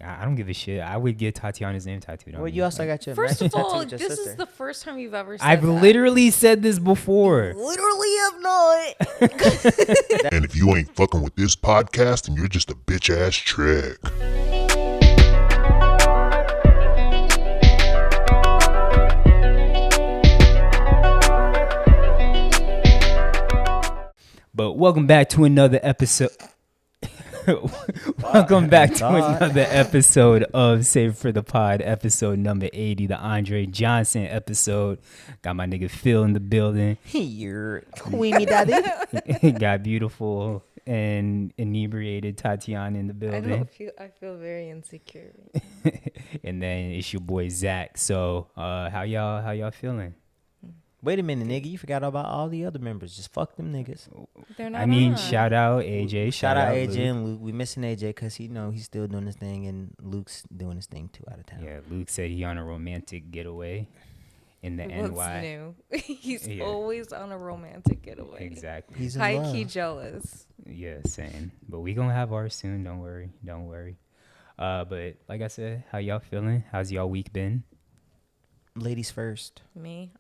I don't give a shit. I would get Tatiana's name tattooed on Well, me. you also got your First matching of all, tattoo with your this sister. is the first time you've ever said I've that. literally said this before. Literally have not. And if you ain't fucking with this podcast, then you're just a bitch ass trick. But welcome back to another episode. Welcome back to another episode of Save for the Pod, episode number 80, the Andre Johnson episode. Got my nigga Phil in the building. Here, Queenie Daddy. Got beautiful and inebriated Tatiana in the building. I feel very insecure. And then it's your boy Zach. So how y'all feeling? Wait a minute, nigga. You forgot about all the other members. Just fuck them niggas. They're not I mean, on. shout out AJ. Shout out AJ Luke. and Luke. We missing AJ because he's still doing his thing, and Luke's doing his thing too out of town. Yeah, Luke said he on a romantic getaway in the What's NY. new? He's Yeah. always on a romantic getaway. Exactly. He's in High love. key jealous. Yeah, same. But we gonna have ours soon. Don't worry. But like I said, how y'all feeling? How's y'all week been? Ladies first. Me,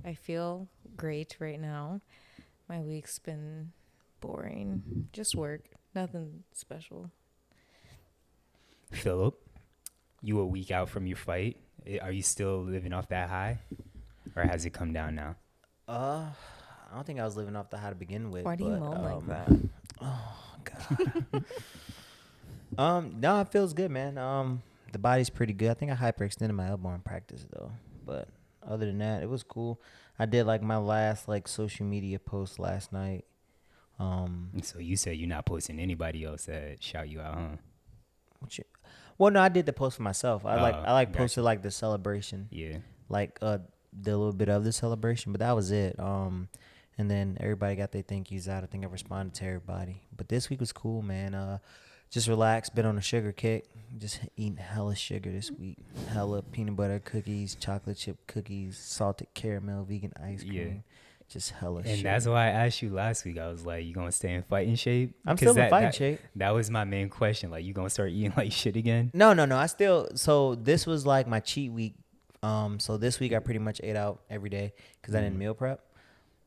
I feel great right now. My week's been boring. Just work. Nothing special. Philip, you a week out from your fight. Are you still living off that high, or has it come down now? I don't think I was living off the high to begin with. Why do you but, moan like that? Oh God. No, it feels good, man. The body's pretty good. I think I hyperextended my elbow in practice though, but other than that, it was cool. I did like my last like social media post last night. So you said you're not posting anybody else that shout you out, huh? Well, no, I did the post for myself. I gotcha. posted like the celebration, Yeah. like the little bit of the celebration, but that was it. And then everybody got their thank yous out. I think I responded to everybody. But this week was cool, man. Just relaxed, been on a sugar kick. Just eating hella sugar this week. Hella peanut butter cookies, chocolate chip cookies, salted caramel, vegan ice cream. Yeah. Just hella And sugar. that's why I asked you last week. I was like, you gonna stay in fighting shape? I'm 'Cause still in fighting shape. That was my main question. Like, you gonna start eating like shit again? No. So this was like my cheat week. So this week I pretty much ate out every day because I didn't meal prep.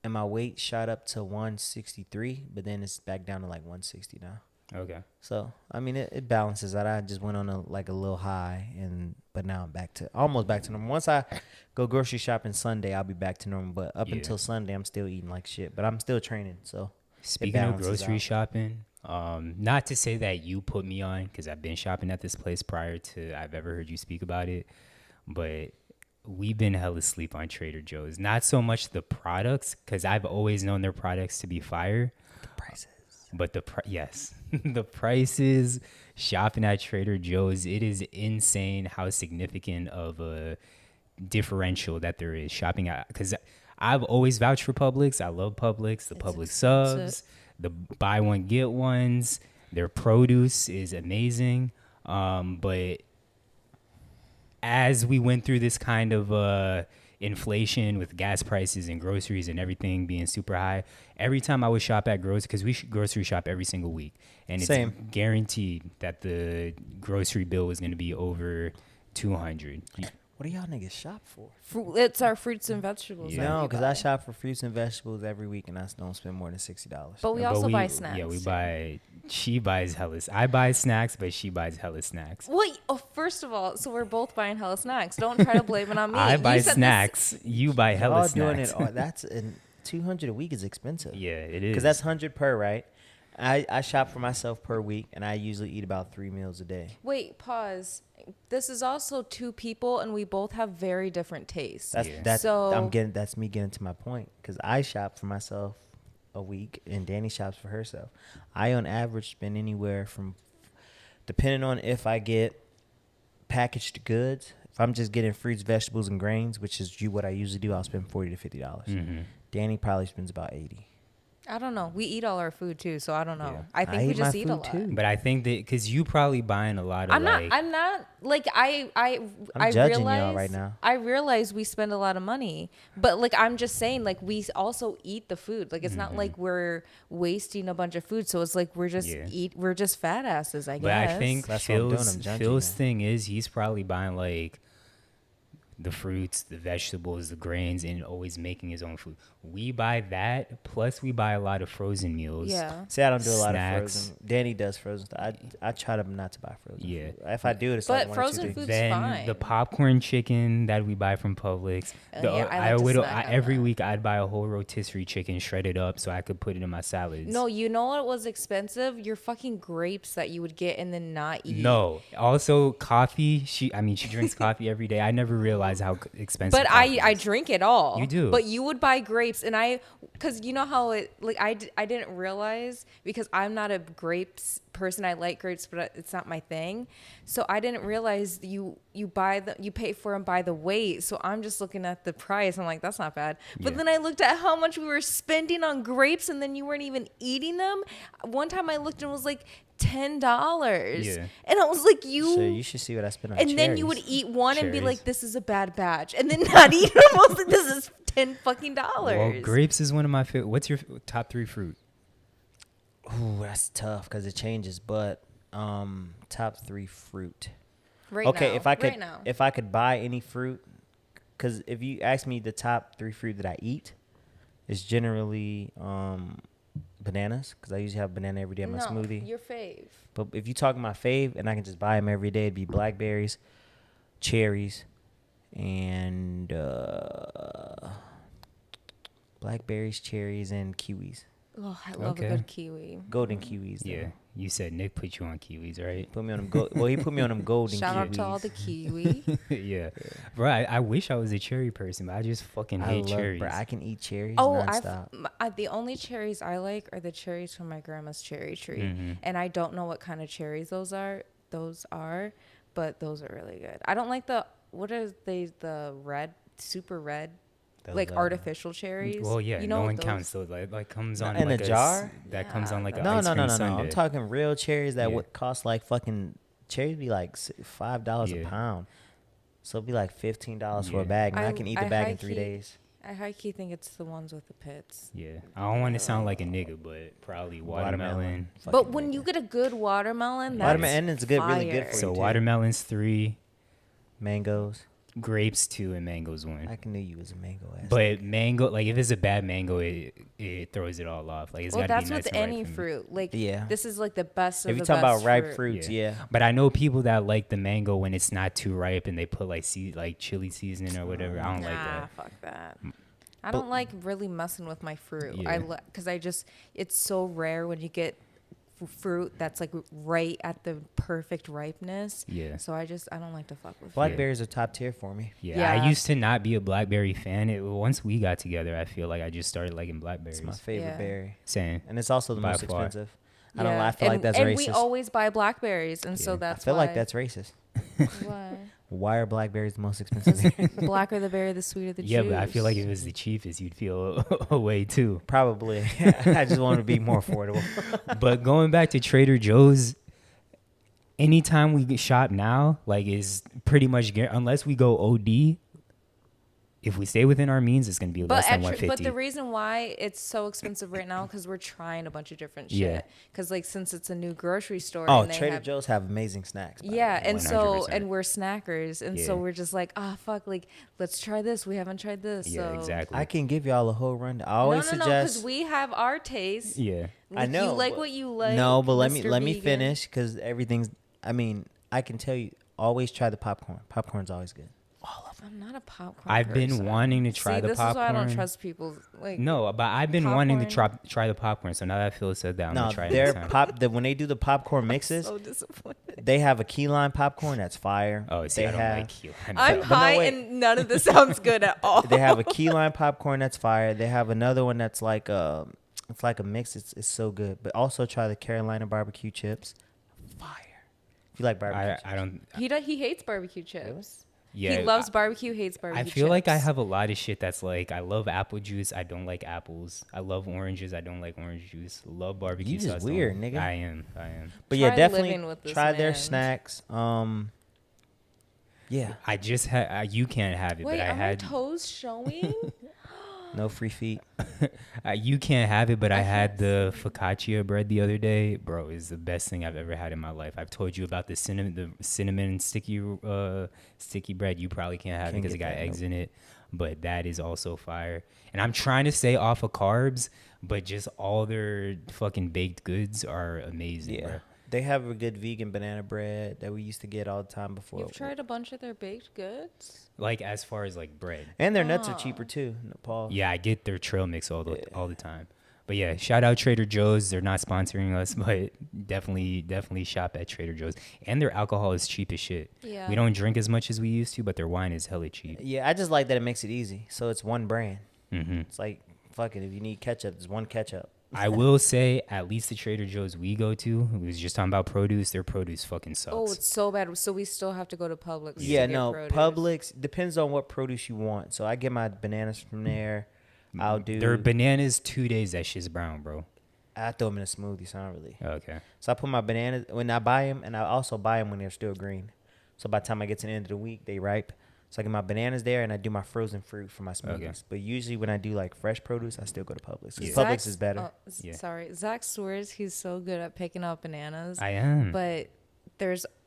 And my weight shot up to 163, but then it's back down to like 160 now. Okay. So I mean it balances out. I just went on a little high, but now I'm almost back to normal. Once I go grocery shopping Sunday, I'll be back to normal. But up Yeah. until Sunday, I'm still eating like shit. But I'm still training. So Speaking of balances grocery out. shopping, not to say that you put me on, because I've been shopping at this place prior to I've ever heard you speak about it, but we've been hella asleep on Trader Joe's. Not so much the products, because I've always known their products to be fire. the prices. But yes, the prices shopping at Trader Joe's, it is insane how significant of a differential that there is shopping at. Because I've always vouched for Publix. I love Publix. The Publix subs, the buy one get ones. Their produce is amazing. But as we went through this kind of inflation with gas prices and groceries and everything being super high, every time I would shop at grocery, because we grocery shop every single week, and it's Same. guaranteed that the grocery bill was going to be over $200. What do y'all niggas shop for? It's our fruits and vegetables. Yeah. that No, we because buy. I shop for fruits and vegetables every week, and I don't spend more than $60. But we But also buy snacks. Yeah, we too. buy. She buys hella. I buy snacks, but she buys hella snacks. Wait, first of all, so we're both buying hella snacks. Don't try to blame it on me. I You buy said this- snacks. You buy hella Y'all snacks. doing it. That's and $200 a week is expensive. Yeah, it is. Because that's 100 per, right? I shop for myself per week, and I usually eat about 3 meals a day. Wait, pause. This is also two people, and we both have very different tastes. That's me getting to my point. Because I shop for myself a week, and Danny shops for herself. I, on average, spend anywhere from, depending on if I get packaged goods, if I'm just getting fruits, vegetables, and grains, which is what I usually do, I'll spend $40 to $50. Mm-hmm. Danny probably spends about $80. I don't know. We eat all our food too, so I don't know. Yeah. I think I we eat my just eat a food lot. too. But I think that because you probably buying a lot of I'm like. not like I'm I judging realize y'all right now. I realize we spend a lot of money, but like I'm just saying, like we also eat the food. Like it's not like we're wasting a bunch of food. So it's like we're just Yeah. we're just fat asses, I guess. But I think That's what I'm doing, Phil's I'm judging Phil's you. thing is he's probably buying like the fruits, the vegetables, the grains, and always making his own food. We buy that, plus we buy a lot of frozen meals. yeah. See, I don't do a lot Snacks. of frozen. Danny does frozen stuff. I try to not to buy frozen. Yeah. Food. If I do, it's But like 1 or 2 frozen things. food's Then fine. the popcorn chicken that we buy from Publix. Yeah, I like to snack on every that. week I'd buy a whole rotisserie chicken, shred it up so I could put it in my salads. No, you know what was expensive? Your fucking grapes that you would get and then not eat. No. Also, coffee. She drinks coffee every day. I never realized how expensive. But coffee I is. drink it all. You do. But you would buy grapes, and because you know how it like I didn't realize because I'm not a grapes person. I like grapes, but it's not my thing. So I didn't realize you pay for them by the weight. So I'm just looking at the price. I'm like, that's not bad. But Yeah. then I looked at how much we were spending on grapes, and then you weren't even eating them. One time I looked and it was like $10. Yeah. And I was like, So you should see what I spend on and then you would cherries. eat one and be Cherries. like, "This is a bad batch," and then not eat them. I was like, "This is $10 fucking dollars." Well, grapes is one of my favorite. What's your top 3 fruit? Ooh, that's tough because it changes. But top 3 fruit. Right Okay, now. if I could, right now. if I could buy any fruit, because if you ask me the top 3 fruit that I eat, it's generally bananas, because I usually have banana every day in my smoothie. your fave. But if you talk my fave, and I can just buy them every day, it'd be blackberries, cherries, and blackberries, cherries, and kiwis. Oh, I love Okay. a good kiwi. Golden kiwis. though. Yeah, you said Nick put you on kiwis, right? Put me on them. Well, he put me on them golden Shout kiwis. out to all the kiwi. Yeah, bro. I wish I was a cherry person, but I just fucking I hate love, cherries. bro. I can eat cherries Oh, nonstop. the only cherries I like are the cherries from my grandma's cherry tree, Mhm. and I don't know what kind of cherries those are. But those are really good. I don't like the red, super red, Those, like artificial cherries. Well, yeah, you know no what one those- comes. So like comes on In like a jar? that comes on like a No, ice no, cream no, no, no. sundae. I'm talking real cherries that Yeah. would cost like fucking cherries be like $5 a Yeah. pound. So it'd be like $15 for a Yeah. bag, and I can eat the I bag in high 3 key- days. I high key think it's the ones with the pits. Yeah, I don't want to sound like a nigga, but probably watermelon. But Fucking when nigga. you get a good watermelon, that's Watermelon is good, really good fire. for So you too. watermelon's 3, Mangoes. grapes 2, and mangoes 1. I knew you was a mango ass. But mango, like if it's a bad mango, it throws it all off. Like it's Well, gotta that's be nice with and ripe any for me. fruit. Like, Yeah. this is like the best of if the you're talking best about ripe fruit. fruits, yeah. But I know people that like the mango when it's not too ripe and they put like chili seasoning or whatever. I don't like Nah, that. fuck that. I don't like really messing with my fruit. Yeah. Because it's so rare when you get fruit that's like right at the perfect ripeness. Yeah. So I don't like to fuck with fruit. Blackberries are top tier for me. Yeah, Yeah. I used to not be a blackberry fan. Once we got together, I feel like I just started liking blackberries. It's my favorite Yeah. berry, Saying and it's also the By most far. expensive. I don't. I feel like that's and racist. we always buy blackberries, and so Yeah. that's I feel like why- that's racist. why. Why are blackberries the most expensive? Blacker the berry, the sweeter the yeah, juice. but I feel like if it was the cheapest, you'd feel away too. Probably. I just want to be more affordable. But going back to Trader Joe's, anytime we shop now, like is pretty much unless we go OD. If we stay within our means, it's gonna be less than but 150. the reason why it's so expensive right now because we're trying a bunch of different Yeah. shit. Because like since it's a new grocery store, Oh, and they Trader have, Joe's have amazing snacks. by the yeah, way. and so 100%. and we're snackers, and so Yeah. we're just like, fuck, like let's try this. We haven't tried this. Yeah, so. exactly. I can give y'all a whole rundown. I No, always no, because suggest. we have our taste. Yeah. I know. You like but- what you like. No, but let Mr. me Vegan. finish because everything's. I mean, I can tell you. Always try the popcorn. Popcorn's always good. I'm not a popcorn. I've been person. wanting to try See, the this is why I don't popcorn. trust people. Like No, but I've been wanting to Popcorn. try the popcorn. So now that Phil said that, I'm No, gonna try it their next time. when they do the popcorn mixes, so disappointed. they have a key lime popcorn that's fire. Oh, see, they I don't have, like key lime. I'm But no, high wait. and none of this sounds good at all. They have a key lime popcorn that's fire. They have another one that's like it's like a mix. It's so good. But also try the Carolina barbecue chips. Fire. If you like barbecue, chips. I don't. He hates barbecue chips. Yeah, He loves barbecue, hates barbecue. I feel like I chips. have a lot of shit that's like, I love apple juice, I don't like apples. I love oranges, I don't like orange juice. Love barbecue You just sauce. weird, don't- nigga. I am. But Try yeah, definitely living with this try their man. snacks. Yeah, I just had, you can't have it, Wait, but I are my had, toes showing? no free feet. you can't have it, but I I had can't the focaccia bread the other day. Bro, it's the best thing I've ever had in my life. I've told you about the cinnamon sticky bread. You probably can't have it Can't because it get got that, eggs nope. in it, but that is also fire. And I'm trying to stay off of carbs, but just all their fucking baked goods are amazing, Yeah, bro. they have a good vegan banana bread that we used to get all the time before. You've tried a bunch of their baked goods? Like as far as like bread. And their nuts are cheaper too. Paul. Yeah, I get their trail mix all the time. But yeah, shout out Trader Joe's. They're not sponsoring us, but definitely shop at Trader Joe's. And their alcohol is cheap as shit. Yeah. We don't drink as much as we used to, but their wine is hella cheap. Yeah, I just like that it makes it easy. So it's one brand. Hmm It's like, fuck it. If you need ketchup, there's one ketchup. I will say, at least the Trader Joe's we go to, we was just talking about produce. Their produce fucking sucks. Oh, it's so bad. So we still have to go to Publix. Yeah, to get no, produce. Publix depends on what produce you want. So I get my bananas from there. I'll do. Their bananas 2 days. That shit's brown, bro. I throw them in a smoothie, so I don't really. Okay. So I put my bananas when I buy them, and I also buy them when they're still green. So by the time I get to the end of the week, they ripe. So I get my bananas there, and I do my frozen fruit for my smoothies. Okay. But usually when I do like fresh produce, I still go to Publix. 'Cause Yeah. Publix is better. Yeah. Sorry, Zach swears he's so good at picking up bananas, I am. but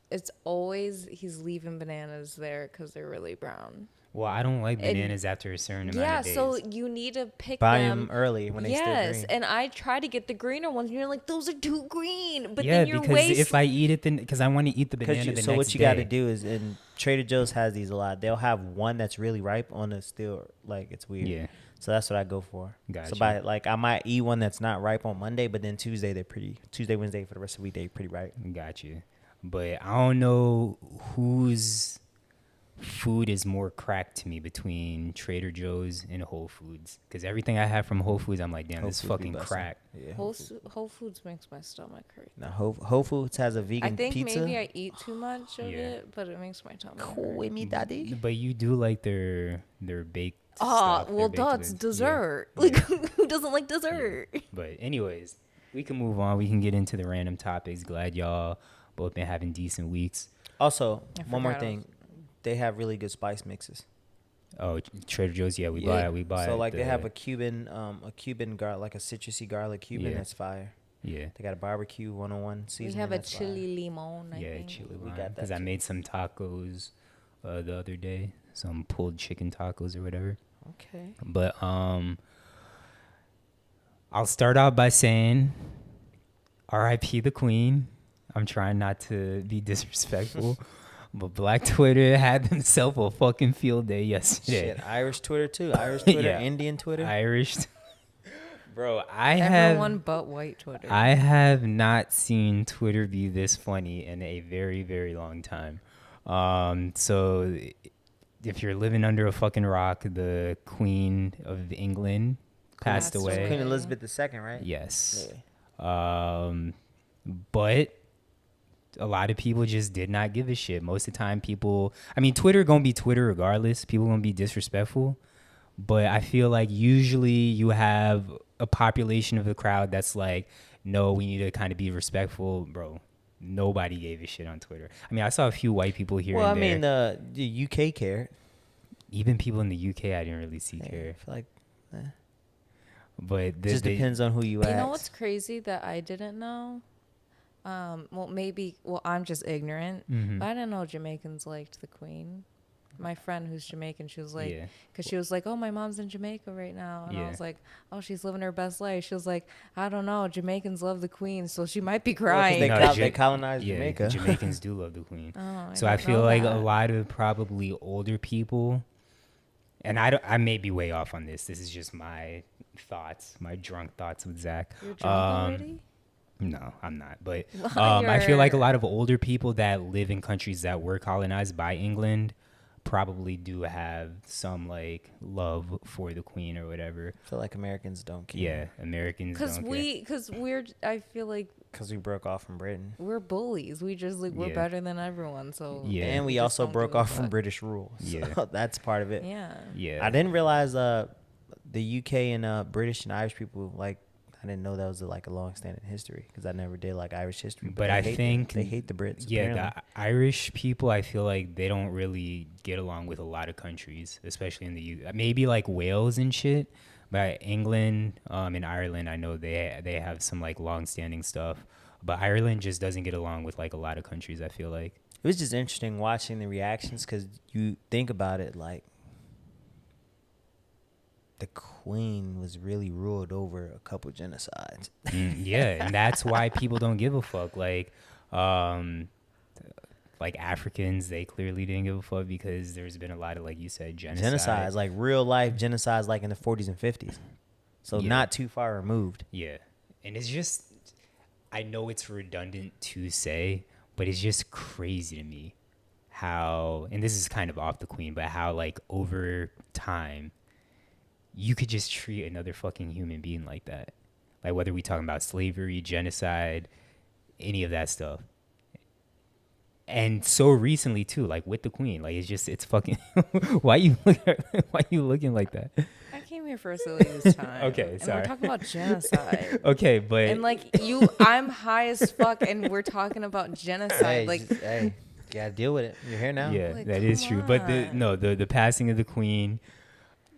it's always he's leaving bananas there because they're really brown. Well, I don't like And- bananas after a certain amount Yeah, of days. so you need to pick Buy them them early when they still Yes, green. and I try to get the greener ones, and you're like, those are too green. But yeah, then you're because if I eat it, then because I want to eat the banana the next So what you day. got to do is, and Trader Joe's has these a lot. They'll have one that's really ripe on the still, like it's weird. Yeah. So that's what I go for. Gotcha. So by like I might eat one that's not ripe on Monday, but then Tuesday, Wednesday for the rest of the week, they pretty ripe. Got you. But I don't know whose food is more crack to me between Trader Joe's and Whole Foods. Because everything I have from Whole Foods, I'm like, damn, Whole this is Foods be fucking bussin'. crack. Yeah. Whole Foods makes my stomach hurt. Now Whole Foods has a vegan I think pizza. maybe I eat too much of Yeah. it, but it makes my stomach Cool hurt. me, daddy. But you do like their baked Ah, stuff, their well, baked that's goods. dessert. Yeah. Like, Yeah. who doesn't like dessert? But anyways, we can move on. We can get into the random topics. Glad y'all both been having decent weeks. Also, I one more forgot thing, they have really good spice mixes. Oh, Trader Joe's, yeah, we buy. So like they have a Cuban garlic, like a citrusy garlic Cuban Yeah. that's fire. Yeah. They got a barbecue 101 We seasoning. have a that's fire. chili limon. I Yeah, think. chili We got lime. that Because I too. made some tacos the other day, some pulled chicken tacos or whatever. Okay. But I'll start out by saying, R.I.P. the Queen. I'm trying not to be disrespectful, but Black Twitter had themselves a fucking field day yesterday. Shit, Irish Twitter too. Irish Twitter, Yeah. Indian Twitter. Irish, bro. Everyone but white Twitter. I have not seen Twitter be this funny in a very, very long time. So if you're living under a fucking rock, the Queen of England passed Passed away. Queen Elizabeth II, right? Yes. Yeah. But a lot of people just did not give a shit. Most of the time, Twitter gonna be Twitter regardless. People gonna be disrespectful. But I feel like usually you have a population of the crowd that's like, no, we need to kind of be respectful, bro. Nobody gave a shit on Twitter. I mean, I saw a few white people here Well, I and there. mean, the UK cared. Even people in the UK, I didn't really see Yeah, care. I feel like But it just depends on who you ask. You know what's crazy that I didn't know? I'm just ignorant. Mhm. But I didn't know Jamaicans liked the Queen. My friend who's Jamaican, she was like, Yeah. because she was like, oh, my mom's in Jamaica right now. And Yeah. I was like, oh, she's living her best life. She was like, I don't know. Jamaicans love the Queen, so she might be Well, 'cause crying. they Ja- colonized Yeah, Jamaica. Jamaicans do love the Queen. Oh, So I didn't feel know like that. a lot of probably older people, and I may be way off on this. This is just my thoughts, my drunk thoughts with Zach. You're drunk already? No, I'm not. But I feel like a Liar. lot of older people that live in countries that were colonized by England probably do have some like love for the queen or whatever. I feel like Americans don't care. Yeah, Americans don't care. Because we're, I feel like Because we broke off from Britain. we're bullies. We just like, we're Yeah. better than everyone. So Yeah. And we just also don't broke give a off from fuck. British rule. Yeah. So that's part of it. Yeah. Yeah. I didn't realize the UK and British and Irish people, like, I didn't know that was like a long-standing history because I never did like Irish history. But they I hate think they hate the Brits. Yeah, apparently. the Irish people, I feel like they don't really get along with a lot of countries, especially in the U. Maybe like Wales and shit, but England and Ireland, I know they have some like long-standing stuff. But Ireland just doesn't get along with like a lot of countries, I feel like. It was just interesting watching the reactions because you think about it, like the Queen was really ruled over a couple genocides. Yeah, and that's why people don't give a fuck. Like Africans, they clearly didn't give a fuck because there's been a lot of, like you said, Genocides, like real life genocides, like in the 40s and 50s. So Yeah. not too far removed. Yeah, and it's just, I know it's redundant to say, but it's just crazy to me how, and this is kind of off the queen, but how like over time you could just treat another fucking human being like that. Like whether we talking about slavery, genocide, any of that stuff. And so recently too, like with the queen, like it's fucking. why you looking like that? I came here for a silly this time. Okay, and sorry. we're talking about genocide. Okay, but And like I'm high as fuck, and we're talking about genocide. Hey, you gotta deal with it. You're here now. yeah, Like, that is come true. But on. the passing of the queen,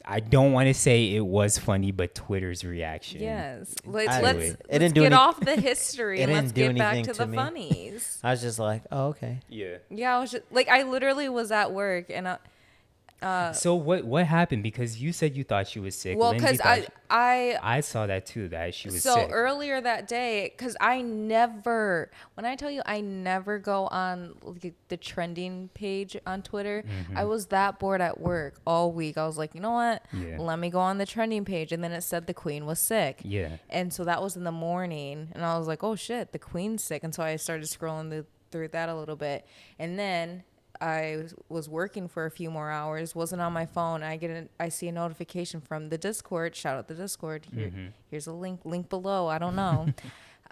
I don't want to say it was funny, but Twitter's reaction. yes, I let's do let's, it. It let's didn't do get any- off the history it and let's didn't do get back anything to to the me. funnies. I was just like, oh, okay. Yeah. Yeah, I was just like, I literally was at work and So what happened? Because you said you thought she was sick. well, Lindsay because thought I I saw that too, that she was so sick. earlier that day, because I never, when I tell you I never go on like, the trending page on Twitter, I was that bored at work all week. I was like, you know what? Yeah. Let me go on the trending page. And then it said the queen was sick. Yeah. And so that was in the morning. And I was like, oh shit, the queen's sick. And so I started scrolling through that a little bit. And then I was working for a few more hours, wasn't on my phone. I see a notification from the Discord. Shout out the Discord. Here's a link below. I don't know.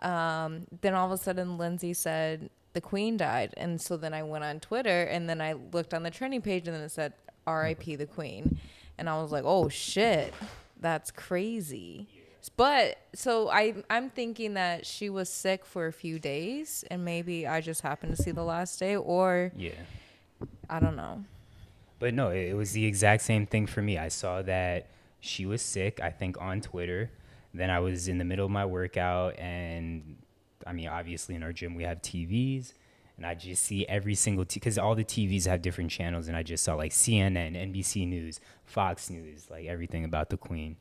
Then all of a sudden, Lindsay said the queen died, and so then I went on Twitter, and then I looked on the trending page, and then it said R.I.P. the queen, and I was like, oh shit, that's crazy. But so I'm thinking that she was sick for a few days, and maybe I just happened to see the last day, or Yeah. I don't know. But no, it was the exact same thing for me. I saw that she was sick, I think, on Twitter. Then I was in the middle of my workout, and I mean, obviously in our gym we have TVs, and I just see every single because all the TVs have different channels, and I just saw like CNN, NBC News, Fox News, like everything about the queen.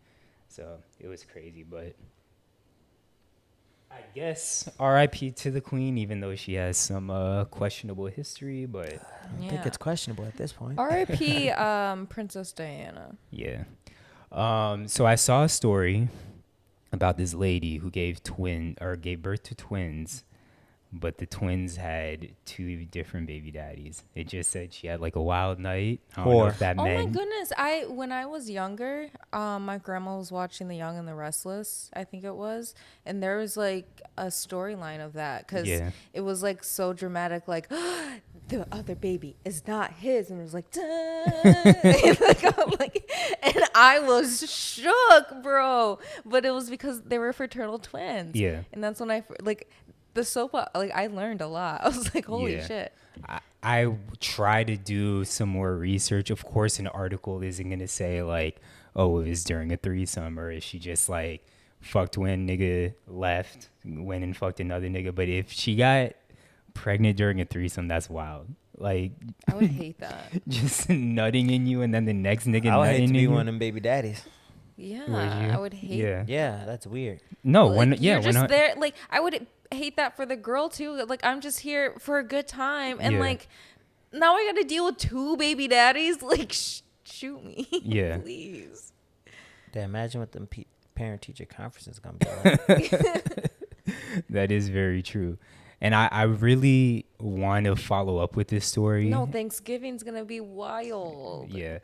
So it was crazy, but I guess R.I.P. to the queen, even though she has some questionable history, but I think it's questionable at this point. R.I.P. Princess Diana. yeah. So I saw a story about this lady who gave birth to twins, but the twins had two different baby daddies. It just said she had like a wild night. I don't know if that Oh my meant. goodness! When I was younger, my grandma was watching The Young and the Restless, I think it was, and there was like a storyline of that because Yeah. it was like so dramatic, like the other baby is not his, and it was like, duh. and, and I was shook, bro. But it was because they were fraternal twins. Yeah. and that's when the soap, I learned a lot. I was like, holy Yeah. shit. I try to do some more research. Of course, an article isn't gonna say like, oh, it was during a threesome, or is she just like fucked one nigga, left, went and fucked another nigga. But if she got pregnant during a threesome, that's wild. Like, I would hate that. just nutting in you, and then the next nigga I would hate nutting to in be you. one of them baby daddies. Yeah, Would you? I would hate. Yeah. Yeah, that's weird. No, Like, you're just when there. Like, I would hate that for the girl too. Like, I'm just here for a good time, and Yeah. like, now I got to deal with two baby daddies. Like, shoot me, Yeah. please. Damn, imagine what them parent teacher conferences gonna be like. that is very true. And I really want to follow up with this story. No, Thanksgiving's gonna be wild. Yeah.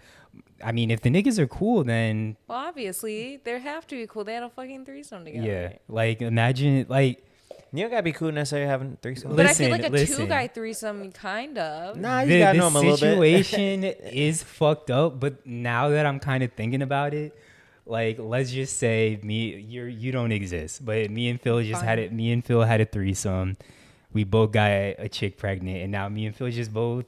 I mean, if the niggas are cool, then Well, obviously, they have to be cool. They had a fucking threesome together. yeah. Like, imagine, like, You don't gotta be cool necessarily having threesome. But I feel like a Listen. two-guy threesome, kind of. Nah, you gotta know him a little bit. The situation is fucked up, but now that I'm kind of thinking about it, like, let's just say you don't exist, but me and Phil just had it. Me and Phil had a threesome. We both got a chick pregnant, and now me and Phil just both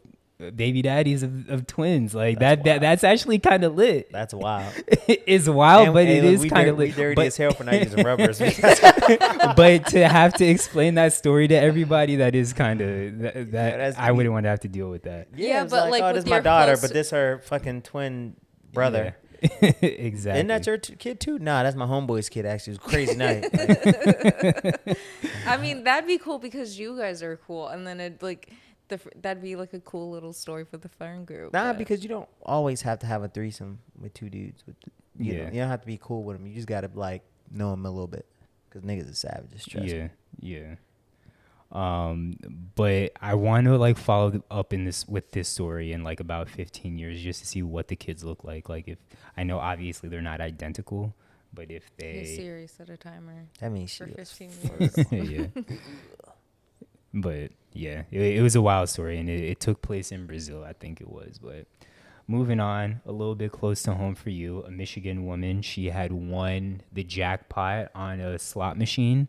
baby daddies of twins. Like that's actually kind of lit. That's wild. It's wild, but it look, is kind of We lit. dirty But, as hell for not using rubbers. but to have to explain that story to everybody, that is kind of that that's I wouldn't want to have to deal with that. Yeah, it's but, like, oh, with this is my your daughter, close- but this her fucking twin brother. Yeah. Exactly. Isn't that your kid too? Nah, that's my homeboy's kid. Actually, it was a crazy night. Like, I mean, that'd be cool because you guys are cool, and then it like that'd be like a cool little story for the friend group. nah, but- because you don't always have to have a threesome with two dudes. You Yeah. know, you don't have to be cool with them. You just gotta like know them a little bit, because niggas are savages. Trust me. Yeah. But I want to like follow up with this story in like about 15 years just to see what the kids look like. Like, if I know obviously they're not identical, but if Hey, they Siri, set a timer That means she for was 15 years. yeah. But yeah, it was a wild story, and it took place in Brazil, I think it was. But moving on, a little bit close to home for you, a Michigan woman, she had won the jackpot on a slot machine,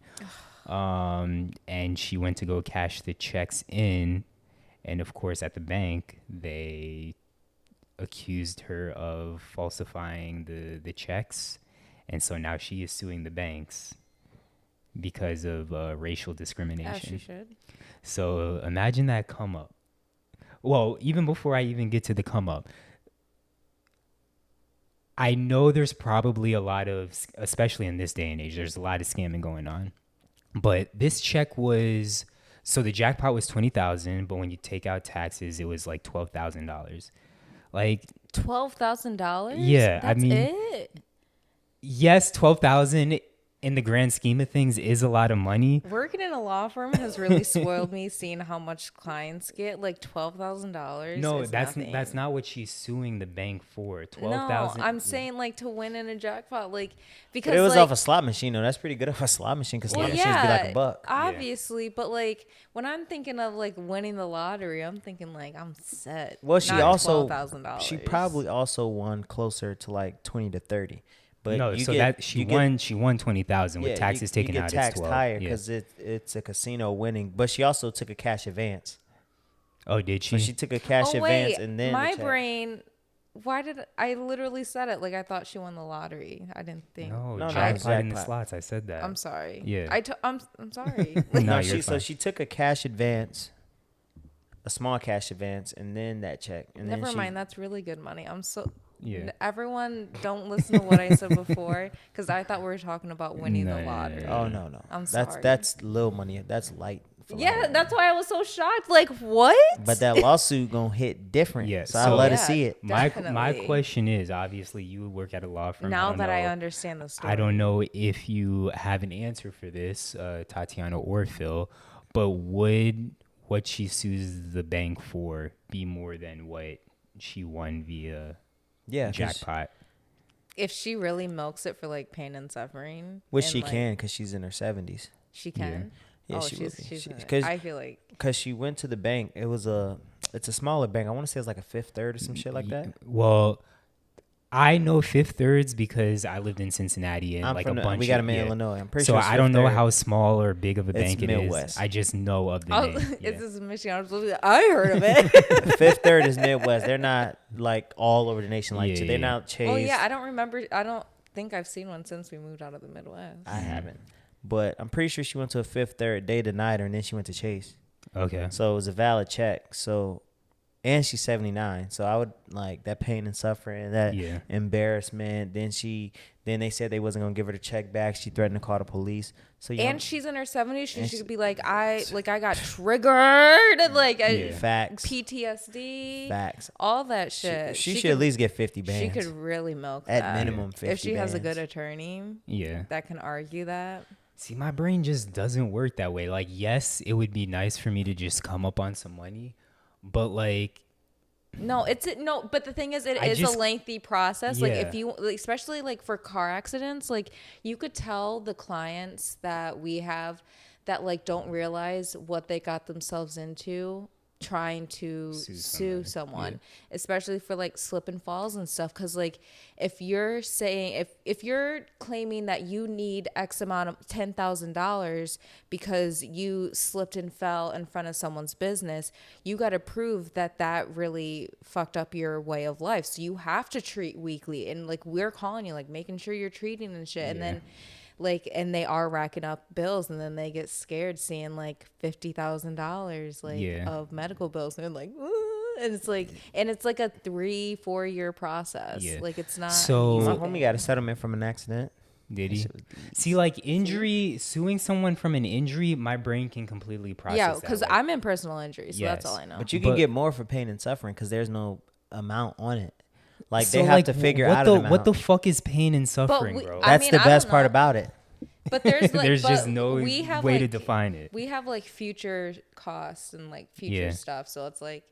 and she went to go cash the checks in, and of course at the bank they accused her of falsifying the checks, and so now she is suing the banks because of racial discrimination. As she should. So imagine that come up. Well, even before I even get to the come up, I know there's probably a lot of, especially in this day and age, there's a lot of scamming going on. But this check was, so the jackpot was $20,000, but when you take out taxes, it was like $12,000. Like, $12,000. Yeah, I That's mean- it. yes, 12,000 in the grand scheme of things is a lot of money. Working in a law firm has really spoiled me, seeing how much clients get. Like $12,000. No, is that's nothing. that's not what she's suing the bank for. No, 12,000. I'm saying like to win in a jackpot, like because But it was like, off a slot machine, though. That's pretty good off a slot machine, because slot well, machines be like a buck. obviously, but like when I'm thinking of like winning the lottery, I'm thinking like I'm set. Well, she not also $12,000. she probably also won closer to like 20 to 30. But no, you so get, that she you get- won. She won 20,000 with yeah, taxes you taken get out. taxed It's 12. higher Yeah. because it's a casino winning. But she also took a cash advance. Oh, did So she? she took a cash Oh advance wait, and then my the check. brain. Why did I literally said it like I thought she won the lottery? I didn't think. no, No, jackpot in the jackpot. slots. I said that. I'm sorry. Yeah. I'm sorry. No, No, you're so fine. she took a cash advance, a small cash advance, and then that check. And Never then mind. That's really good money. I'm so. Yeah. Everyone, don't listen to what I said before because I thought we were talking about winning No, the no, no, lottery. no. Oh no. I'm That's sorry. that's little money. That's light. for Yeah, lottery. that's why I was so shocked. Like, what? But that lawsuit gonna hit different. Yeah, So I so- let her Yeah. see it. My Definitely. question is, obviously you work at a law firm. Now don't that I know- understand the story. I don't know if you have an answer for this, Tatiana or Phil, but would what she sues the bank for be more than what she won via Yeah, 'cause- jackpot? If she really milks it for like pain and suffering, which and, she like, can, because she's in her 70s. She can. Yeah, oh, she will she's. be. She's. Because I feel like. she went to the bank. It's a smaller bank. I want to say it's like a Fifth Third or some shit like that. Well, I know Fifth Thirds because I lived in Cincinnati and I'm like from a bunch. we got of, them in yeah. Illinois. I'm pretty So sure. it's I don't Fifth know Third. how small or big of a It's bank it is. Midwest. I just know of the Oh, name. Yeah. is this Michigan? I was supposed to be like, I heard of it. Fifth Third is Midwest. They're not like all over the nation. Like Yeah, they're yeah. not Chase. Oh yeah, I don't remember. I don't think I've seen one since we moved out of the Midwest. I haven't. But I'm pretty sure she went to a Fifth Third. They denied her, and then she went to Chase. Okay. So it was a valid check. So, and she's 79. So I would like that pain and suffering, that Yeah. embarrassment. Then they said they wasn't gonna give her the check back. She threatened to call the police. So yeah, And she's in her 70s. She And should be like, I got triggered, and like Yeah. facts, PTSD, facts. all that She, shit. she should at least get 50 bands. She could really milk At that. minimum 50 if she has a bands. good attorney Yeah. that can argue that. See, my brain just doesn't work that way. Like, yes, it would be nice for me to just come up on some money, but like, No, no, but the thing is, it I is just- a lengthy process. Like if Yeah. you, like, especially like for car accidents, like you could tell the clients that we have that like don't realize what they got themselves into trying to sue someone, especially for like slip and falls and stuff. Because like if you're saying, if you're claiming that you need X amount of $10,000 because you slipped and fell in front of someone's business, you got to prove that that really fucked up your way of life. So you have to treat weekly, and like we're calling you, like making sure you're treating and shit. And then like, and they are racking up bills, and then they get scared seeing like $50,000 like of medical bills, and they're like, "Ooh," and it's like a 3-4 year process. Like it's not. So- My easy homie thing. got a settlement from an accident. did he? See, like injury, suing someone from an injury, my brain can completely process. Yeah, that. because Like, I'm in personal injury, so that's Yes. all I know. But you can But- get more for pain and suffering because there's no amount on it. Like so, they have like, to figure what out the an amount. what the fuck is pain and suffering, we- bro? I That's mean, the I best don't part know. about it. But there's like, There's but just no we have way to like, define it. We have like future costs and like future Yeah. stuff. So it's like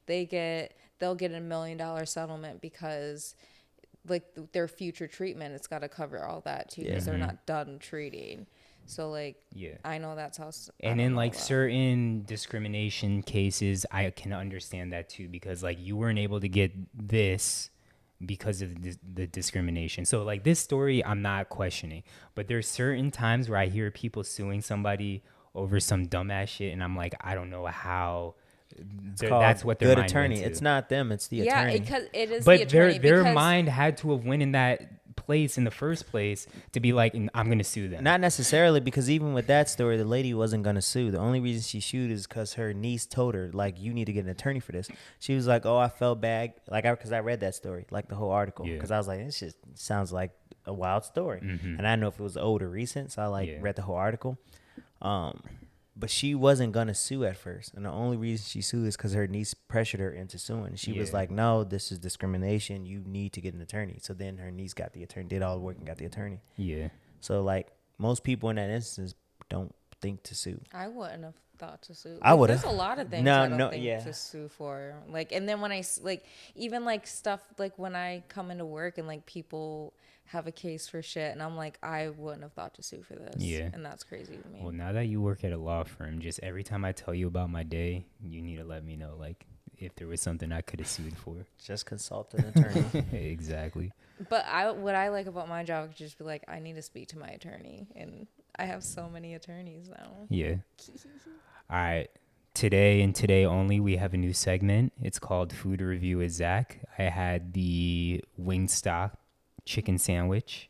they'll get $1 million settlement because like their future treatment, it's got to cover all that too, because they're not done treating. So like, Yeah. I know that's how. I And don't in know like about- certain discrimination cases, I can understand that too, because like you weren't able to get this because of the discrimination. So like this story, I'm not questioning, but there's certain times where I hear people suing somebody over some dumbass shit, and I'm like, I don't know how. That's what their good mind attorney. went to. It's not them. It's the yeah, attorney. because it is the But attorney. their because- mind had to have went in that place in the first place to be like, I'm gonna sue them. Not necessarily, because even with that story, the lady wasn't gonna sue. The only reason she sued is because her niece told her, like, you need to get an attorney for this. She was like, oh, I felt bad, like, because I read that story, like the whole article, Yeah. because I was like, this just sounds like a wild story, and I didn't know if it was old or recent, so I read the whole article. But she wasn't gonna sue at first, and the only reason she sued is because her niece pressured her into suing. She was like, "No, this is discrimination. You need to get an attorney." So then her niece got the attorney, did all the work, and got the attorney. Yeah. So like most people in that instance don't think to sue. I wouldn't have thought to sue. I Like, would've. There's a lot of things No, I don't no, think yeah. to sue for. Like, and then when like even like stuff like when I come into work and like people have a case for shit, and I'm like, I wouldn't have thought to sue for this. Yeah. And that's crazy to me. Well, now that you work at a law firm, just every time I tell you about my day, you need to let me know, like, if there was something I could have sued for. Just consult an attorney. Exactly. But what I like about my job is just be like, I need to speak to my attorney, and I have so many attorneys now. Yeah. All right. Today and today only, we have a new segment. It's called Food Review with Zach. I had the Wingstop chicken sandwich,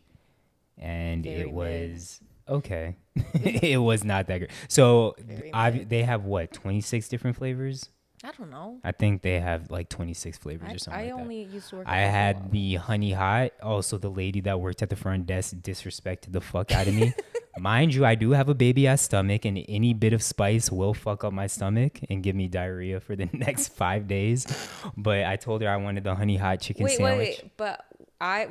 and Very it mid. was okay. It was not that great. So Very mid. they have what, 26 different flavors? I don't know. I think they have like 26 flavors or something I like that. only used to work. I at Buffalo had Wild. the honey hot. Also, the lady that worked at the front desk disrespected the fuck out of me. Mind you, I do have a baby ass stomach, and any bit of spice will fuck up my stomach and give me diarrhea for the next 5 days. But I told her I wanted the honey hot chicken sandwich, Wait. But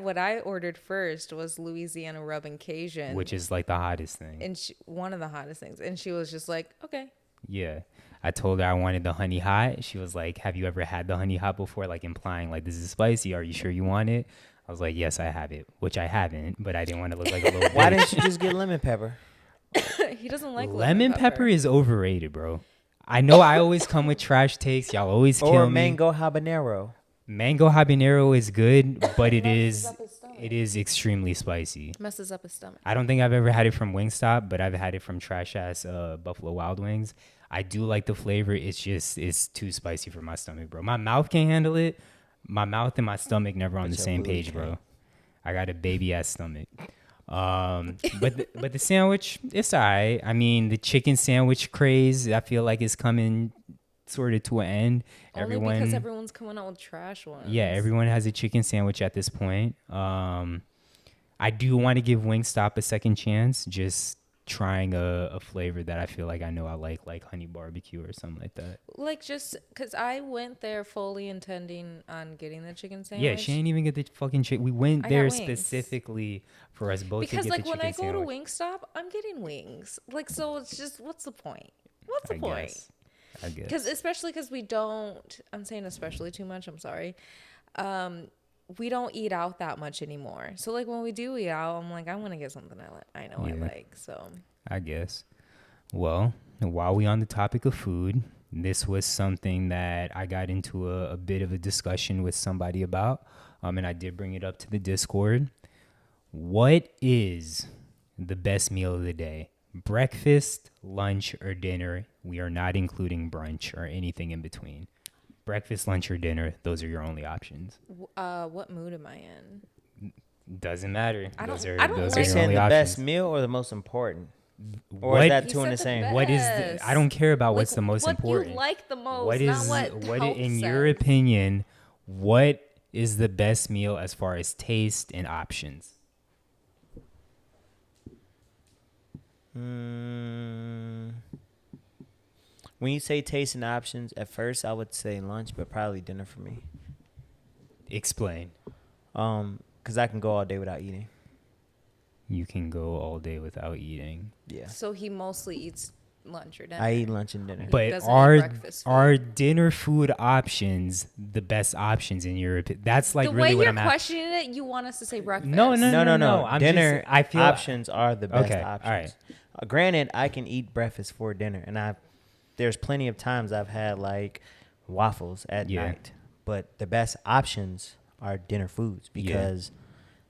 what I ordered first was Louisiana rub and Cajun, which is like the hottest thing. and one of the hottest things. And she was just like, okay. Yeah. I told her I wanted the honey hot. She was like, have you ever had the honey hot before? Like implying like, this is spicy. Are you sure you want it? I was like, yes, I have it, which I haven't, but I didn't want to look like a little Why bitch. didn't you just get lemon pepper? He doesn't like Lemon pepper is overrated, bro. I know I always come with trash takes. Y'all always kill Or me. mango habanero? Mango habanero is good, but it Messes is up his stomach. it is extremely spicy. messes up his stomach. I don't think I've ever had it from Wingstop, but I've had it from trash ass Buffalo Wild Wings. I do like the flavor. It's too spicy for my stomach, bro. My mouth can't handle it. My mouth and my stomach never on But the your same booty page, can. bro. I got a baby ass stomach. But the sandwich, it's alright. I mean, the chicken sandwich craze, I feel like is coming sort of to an end. Only because everyone's coming out with trash ones. Yeah, everyone has a chicken sandwich at this point. I do want to give Wingstop a second chance. Just trying a flavor that I feel like I know I like honey barbecue or something like that. Like, just because I went there fully intending on getting the chicken sandwich. Yeah, she ain't even get the fucking chicken. We went I got there wings. specifically for us both Because to get like the when chicken I go sandwich. to Wingstop, I'm getting wings. Like, so it's just, what's the point? What's the I point? guess. I guess. Because especially because we don't. I'm saying especially too much. I'm sorry. We don't eat out that much anymore. So like when we do eat out, I'm like, I'm gonna get something I know I Yeah. like. So I guess. Well, while we on the topic of food, this was something that I got into a bit of a discussion with somebody about, and I did bring it up to the Discord. What is the best meal of the day? Breakfast, lunch, or dinner? We are not including brunch or anything in between. Breakfast, lunch, or dinner, those are your only options. what mood am I in? Doesn't matter. I Those don't- are I don't those like- are You're your saying only the options. best meal or the most important? Or What- is that You two in said the the same? best. What is Yes. I don't care about what's Like, the most what important. you like the most, What is not what health in your says. opinion, what is the best meal as far as taste and options? When you say taste and options, at first I would say lunch, but probably dinner for me. Explain. Because I can go all day without eating. You can go all day without eating. Yeah. So he mostly eats lunch or dinner. I eat lunch and dinner. But doesn't eat are breakfast food. are dinner food options the best options in your opinion? That's like the really way what you're I'm asking. questioning it, you want us to say breakfast. No. No. I'm Dinner just, I feel options are the best Okay, options. all right. Granted, I can eat breakfast for dinner, and there's plenty of times I've had like waffles at Yeah. night. But the best options are dinner foods because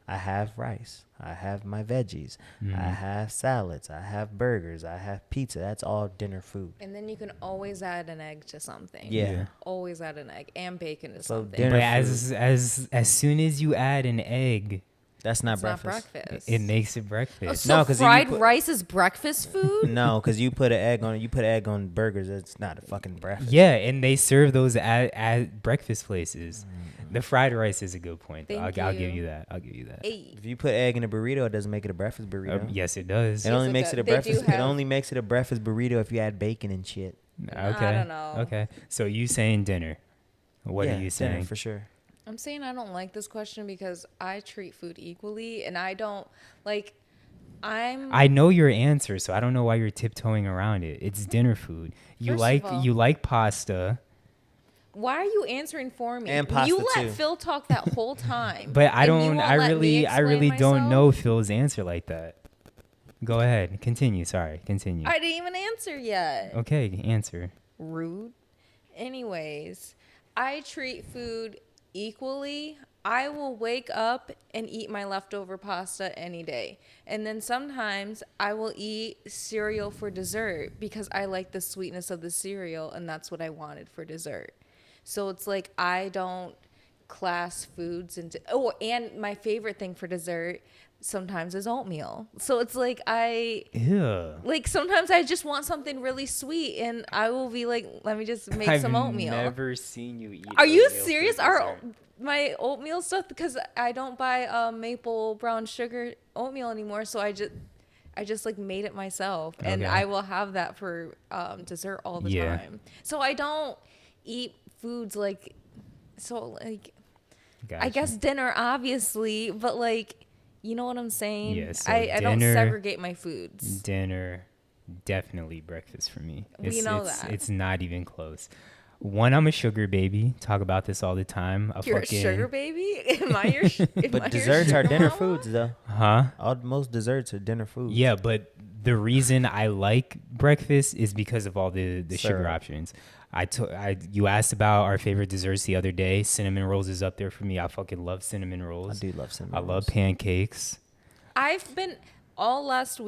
I have rice, I have my veggies, Mm-hmm. I have salads, I have burgers, I have pizza. That's all dinner food. And then you can always add an egg to something. Yeah. Always add an egg and bacon to So something. dinner But as soon as you add an egg, That's not It's not breakfast. breakfast. it makes it Oh, breakfast. so No, 'cause if you fried put- rice is breakfast food? No, because you put an egg on it. You put egg on burgers. It's not a fucking breakfast. Yeah, and they serve those at breakfast places. The fried rice is a good point. Though. Thank I'll give you. you that. I'll give you that. Hey. If you put egg in a burrito, it doesn't make it a breakfast burrito. Yes, it does. It only it makes does. it a They do breakfast. It have- only makes it a breakfast burrito if you add bacon and shit. Okay. I don't know. Okay. So you saying dinner? What Yeah, are dinner you saying? for sure? I'm saying I don't like this question because I treat food equally and I don't like I know your answer, so I don't know why you're tiptoeing around it. It's dinner food. You First of all- like pasta, why are you answering for me? And pasta, you let too. Phil talk that whole time. but I and you don't. won't I let me really explain don't myself? know Phil's answer like that. Go ahead. Continue. Sorry. Continue. I didn't even answer yet. Okay. Answer. Rude. Anyways, I treat food equally. I will wake up and eat my leftover pasta any day. And then sometimes I will eat cereal for dessert because I like the sweetness of the cereal and that's what I wanted for dessert. So it's like I don't class foods into and my favorite thing for dessert sometimes is oatmeal. So it's like Ew. like sometimes I just want something really sweet and I will be like, let me just make some oatmeal. I've never seen you eat. Are you oatmeal for serious? dessert. My oatmeal stuff, because I don't buy maple brown sugar oatmeal anymore, so I just like made it myself, and Okay. I will have that for dessert all the Yeah. time. So I don't eat foods like I Gotcha. guess dinner obviously, but like you know what I'm saying? Yeah, so I don't dinner- segregate my foods. Dinner, definitely breakfast for me. We know that. It's not even close. One, I'm a sugar baby. Talk about this all the time. You're a sugar baby? Am I your? Am I But your desserts are sugar dinner mama? foods, though. Huh? Most desserts are dinner foods. Yeah, but the reason I like breakfast is because of all the sugar Syrup. options. You asked about our favorite desserts the other day. Cinnamon rolls is up there for me. I fucking love cinnamon I rolls. do love cinnamon I love rolls. pancakes. I've been all last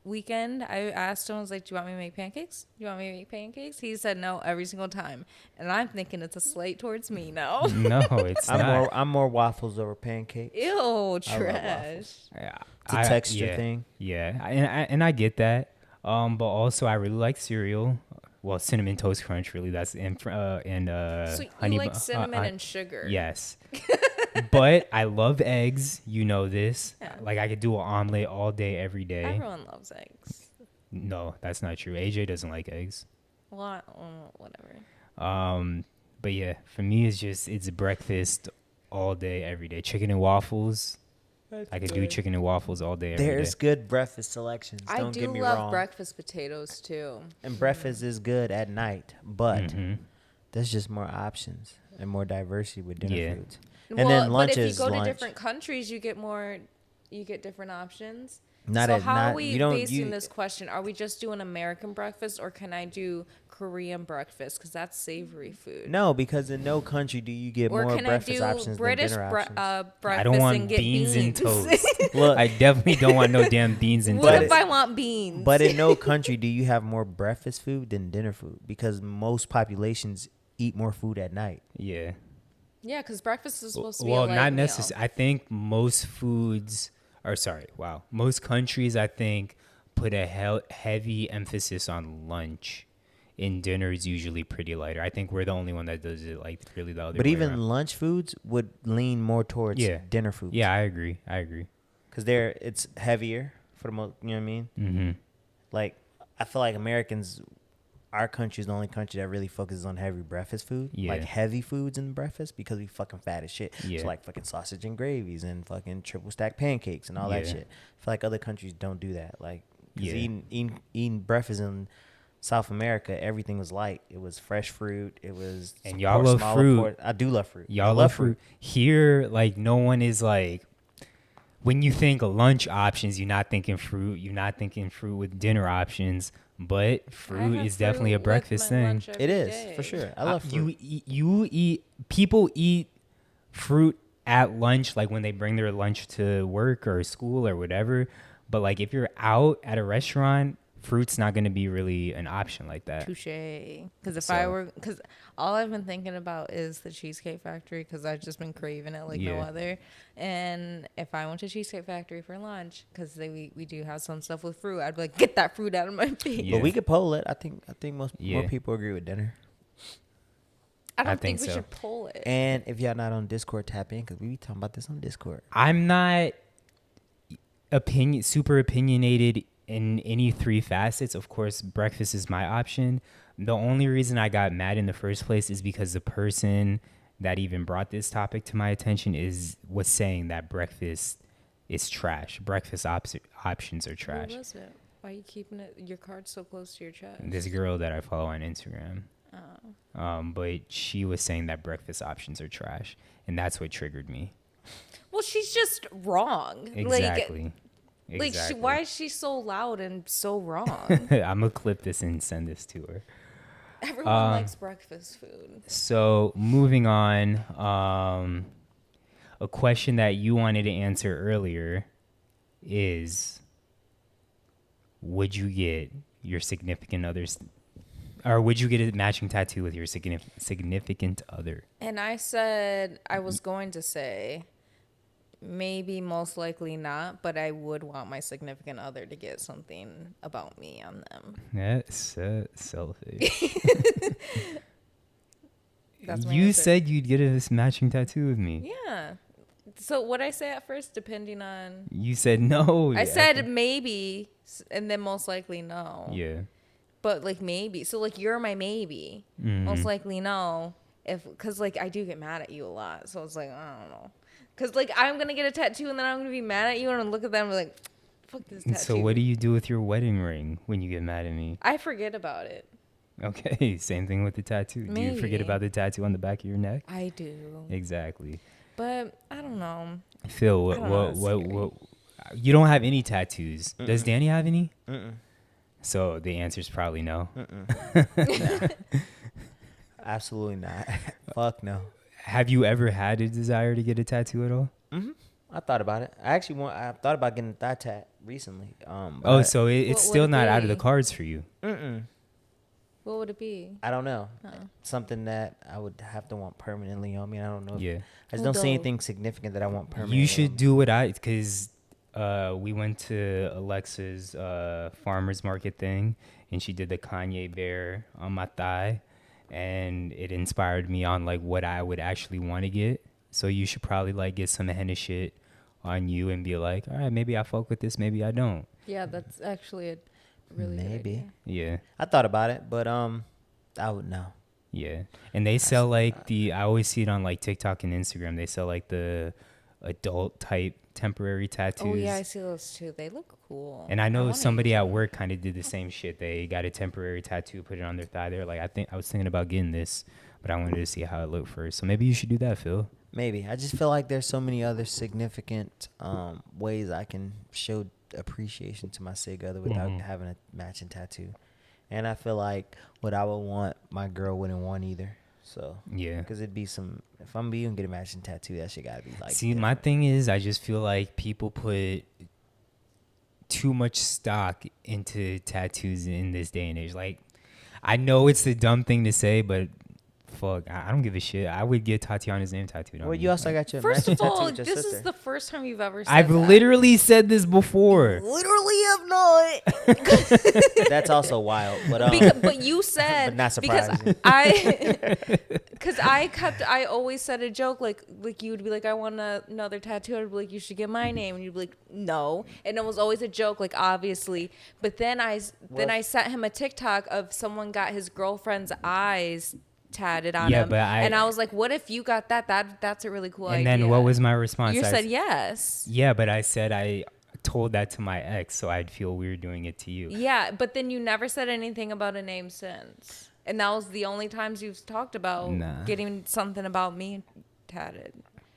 weekend. I asked him, I was like, "Do you want me to make pancakes? Do you want me to make pancakes?" He said no every single time, and I'm thinking it's a slight towards me. No, No, it's not. I'm more waffles over pancakes. ew, waffles. trash. Yeah, It's a texture thing. Yeah, and I get that. But also I really like cereal. Well, cinnamon toast crunch, really. That's and So honey. you like cinnamon and sugar? Yes. But I love eggs. You know this. Yeah. Like I could do an omelet all day, every day. Everyone loves eggs. No, that's not true. AJ doesn't like eggs. Well, whatever. But yeah, for me, it's breakfast all day, every day. Chicken and waffles. I could do chicken and waffles all day, every day. There's good breakfast selections. I Don't do get me love wrong. breakfast potatoes too. And breakfast is good at night, but Mhm. there's just more options and more diversity with dinner Yeah. foods. Well, And then lunch but if is you go lunch. to different countries, you get different options. Not So at- how not- are we you don't- basing you- this question? Are we just doing American breakfast, or can I do Korean breakfast? Because that's savory food. No, because in no country do you get Or more can I breakfast do options British than dinner options. breakfast I don't want and get beans and toast. Look, I definitely don't want no damn beans and What But if toast. I want beans? but in no country do you have more breakfast food than dinner food because most populations eat more food at night. Yeah. yeah, because breakfast is supposed to be Well, a light not meal. necessarily. I think most most countries, I think, put a heavy emphasis on lunch. And dinner is usually pretty lighter. I think we're the only one that does it like really the other But way even around. lunch foods would lean more towards dinner foods. Yeah, I agree. Because it's heavier for the most, you know what I mean? Mm-hmm. Like, I feel like Americans, our country is the only country that really focuses on heavy breakfast food. Yeah. Like heavy foods in breakfast because we fucking fat as shit. Yeah. So like fucking sausage and gravies and fucking triple stack pancakes and all that Yeah. shit. I feel like other countries don't do that. Like, cause Yeah. eating breakfast in South America, everything was light. It was fresh fruit. It was And y'all love smaller fruit. I do love fruit. I Y'all love fruit. Here, like, no one is like, when you think of lunch options, you're not thinking fruit. You're not thinking fruit with dinner options. But I fruit have is definitely a fruit with breakfast my thing. lunch It every is, day. for sure. I love fruit. People eat fruit at lunch, like when they bring their lunch to work or school or whatever. But like if you're out at a restaurant, fruit's not going to be really an option like that. Touche. Because So- because all I've been thinking about is the Cheesecake Factory, because I've just been craving it like no Yeah. other. And if I went to Cheesecake Factory for lunch, because we do have some stuff with fruit, I'd be like, get that fruit out of my face. Yeah. But we could poll it. I think more Yeah. people agree with dinner. I don't I think, think we so. should pull it. And if y'all not on Discord, tap in because we be talking about this on Discord. I'm not super opinionated in any three facets. Of course, breakfast is my option. The only reason I got mad in the first place is because the person that even brought this topic to my attention was saying that breakfast is trash. Breakfast options are trash. Who was it? Why are you keeping your card so close to your chest? This girl that I follow on Instagram. Oh. But she was saying that breakfast options are trash, and that's what triggered me. Well, she's just wrong. Exactly. Why is she so loud and so wrong? I'm gonna clip this and send this to her. Everyone likes breakfast food. So moving on, a question that you wanted to answer earlier is, would you get your significant others, or would you get a matching tattoo with your significant other? And I said I was going to say maybe, most likely not, but I would want my significant other to get something about me on them. That's selfish. That's my You answer. said you'd get a matching tattoo with me. Yeah. So what I say at first, depending on, You said no. I said maybe, and then most likely no. Yeah. But like maybe, so like you're my maybe, Mhm. most likely no. Cause like I do get mad at you a lot, so it's like I don't know. Cause like I'm gonna get a tattoo and then I'm gonna be mad at you and I'm gonna look at them and be like, fuck this tattoo. So what do you do with your wedding ring when you get mad at me? I forget about it. Okay, same thing with the tattoo. Do you forget Maybe. about the tattoo on the back of your neck? I do, Exactly. but I don't know. Phil, I don't know, it's what you don't have any tattoos. Does Danny have any? Mm-mm. So the answer is probably no. Absolutely not. Fuck no. Have you ever had a desire to get a tattoo at all? I thought about it. I thought about getting a thigh tat recently. Oh, but so it's What would still it not out of the be? cards for you. What would it be? I don't know. Oh. Something that I would have to want permanently on me. I don't know. Yeah. I just Who don't see though? anything significant that I want permanently. You on should me. do what because we went to Alexa's farmer's market thing, and she did the Kanye bear on my thigh, and it inspired me on like what I would actually want to get. So you should probably like get some henna shit on you and be like, all right, maybe I fuck with this, maybe I don't. Yeah, that's actually a really good Maybe. idea. Yeah. I thought about it, but I would know. Yeah. And they sell like I always see it on like TikTok and Instagram. They sell like the adult type temporary tattoos. Oh yeah, I see those too. They look cool. And I know wanna somebody use at them. work kind of did the same shit. They got a temporary tattoo, put it on their thigh. They're like, I was thinking about getting this, but I wanted to see how it looked first. So maybe you should do that, Phil. Maybe. I just feel like there's so many other significant ways I can show appreciation to my sig other without having a matching tattoo. And I feel like what I would want, my girl wouldn't want either. So Yeah. because it'd be some. If I'm being get a matching tattoo, that shit gotta be like. See, my thing is, I just feel like people put too much stock into tattoos in this day and age. Like, I know it's the dumb thing to say, but fuck, I don't give a shit. I would get Tatiana's name tattooed on Well, me. you also got your First matching of tattoo all, with your this sister. is the first time you've ever said I've that. literally said this before. literally have not. That's also wild, but But you said but not because surprising. I always said a joke like you would be like, I want another tattoo. I'd be like, you should get my name, and you'd be like, no, and it was always a joke, like obviously. But then I sent him a TikTok of someone got his girlfriend's eyes tatted on him, but and I was like, what if you got that? That's a really cool And idea. then what was my response? You I said yes. Yeah, but I said I told that to my ex, so I'd feel weird doing it to you. Yeah, but then you never said anything about a name since. And that was the only times you've talked about getting something about me tatted.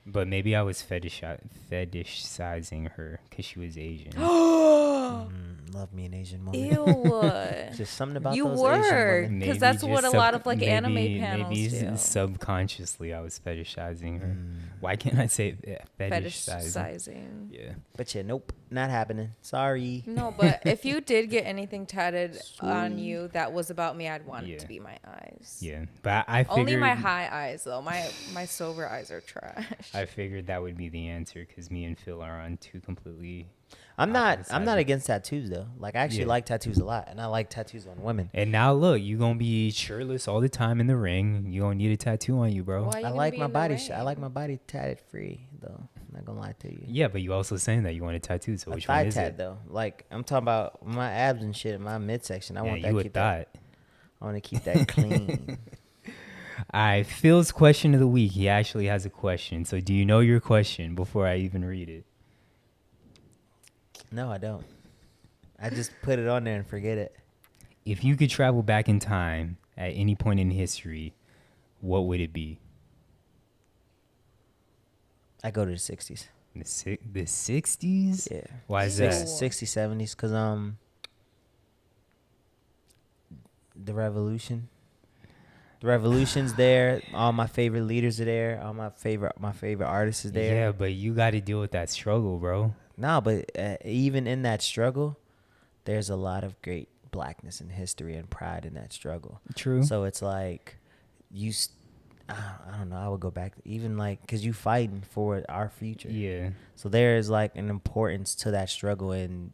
But maybe I was fetishizing her because she was Asian. Love me an Asian woman. Ew. Just something about You those were. Asian women. Maybe Because that's just what a lot of like anime maybe panels do. subconsciously I was fetishizing her. Why can't I say fetishizing? Fetishizing. Yeah. But yeah, nope, not happening. Sorry. No, but if you did get anything tatted on you that was about me, I'd want it to be my eyes. Yeah, but I figured Only my high eyes though. My sober eyes are trash. I figured that would be the answer because me and Phil are on two completely. I'm not sides. against tattoos though. Like I actually like tattoos a lot, and I like tattoos on women. And now look, you gonna be shirtless all the time in the ring. You gonna need a tattoo on you, bro. Why are you I gonna like be my in the body. ring? I like my body tatted free though. I'm not gonna lie to you. Yeah, but you also saying that you want a tattoo. So A which thigh one is tat it? though. Like I'm talking about my abs and shit, my midsection. I want that. you a Keep that. thought. I want to keep that clean. All right, Phil's question of the week. He actually has a question. So do you know your question before I even read it? No, I don't. I just put it on there and forget it. If you could travel back in time at any point in history, what would it be? I go to the 60s. The 60s? Yeah. Why is Six- that? 60s, 70s, because the revolution. The revolution's there. All my favorite leaders are there. All my favorite artists is there. Yeah, but you got to deal with that struggle, bro. No, but even in that struggle, there's a lot of great blackness and history and pride in that struggle. True. So it's like I don't know. I would go back even like because you fighting for our future. Yeah. So there is like an importance to that struggle, and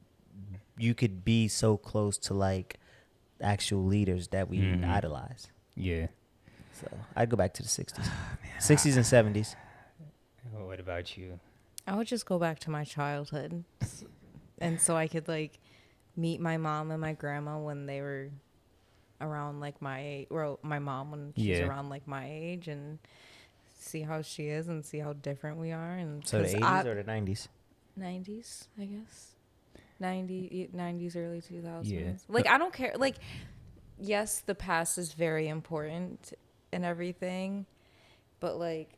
you could be so close to like actual leaders that we idolize. Yeah. So I'd go back to the 60s, 60s and 70s. What about you? I would just go back to my childhood, and so I could like meet my mom and my grandma when they were around like my age, or my mom when she's around like my age, and see how she is and see how different we are. And So the 80s or the 90s? 90s, I guess. 90s, early 2000s. Yeah. Like I don't care. Like, yes, the past is very important and everything, but like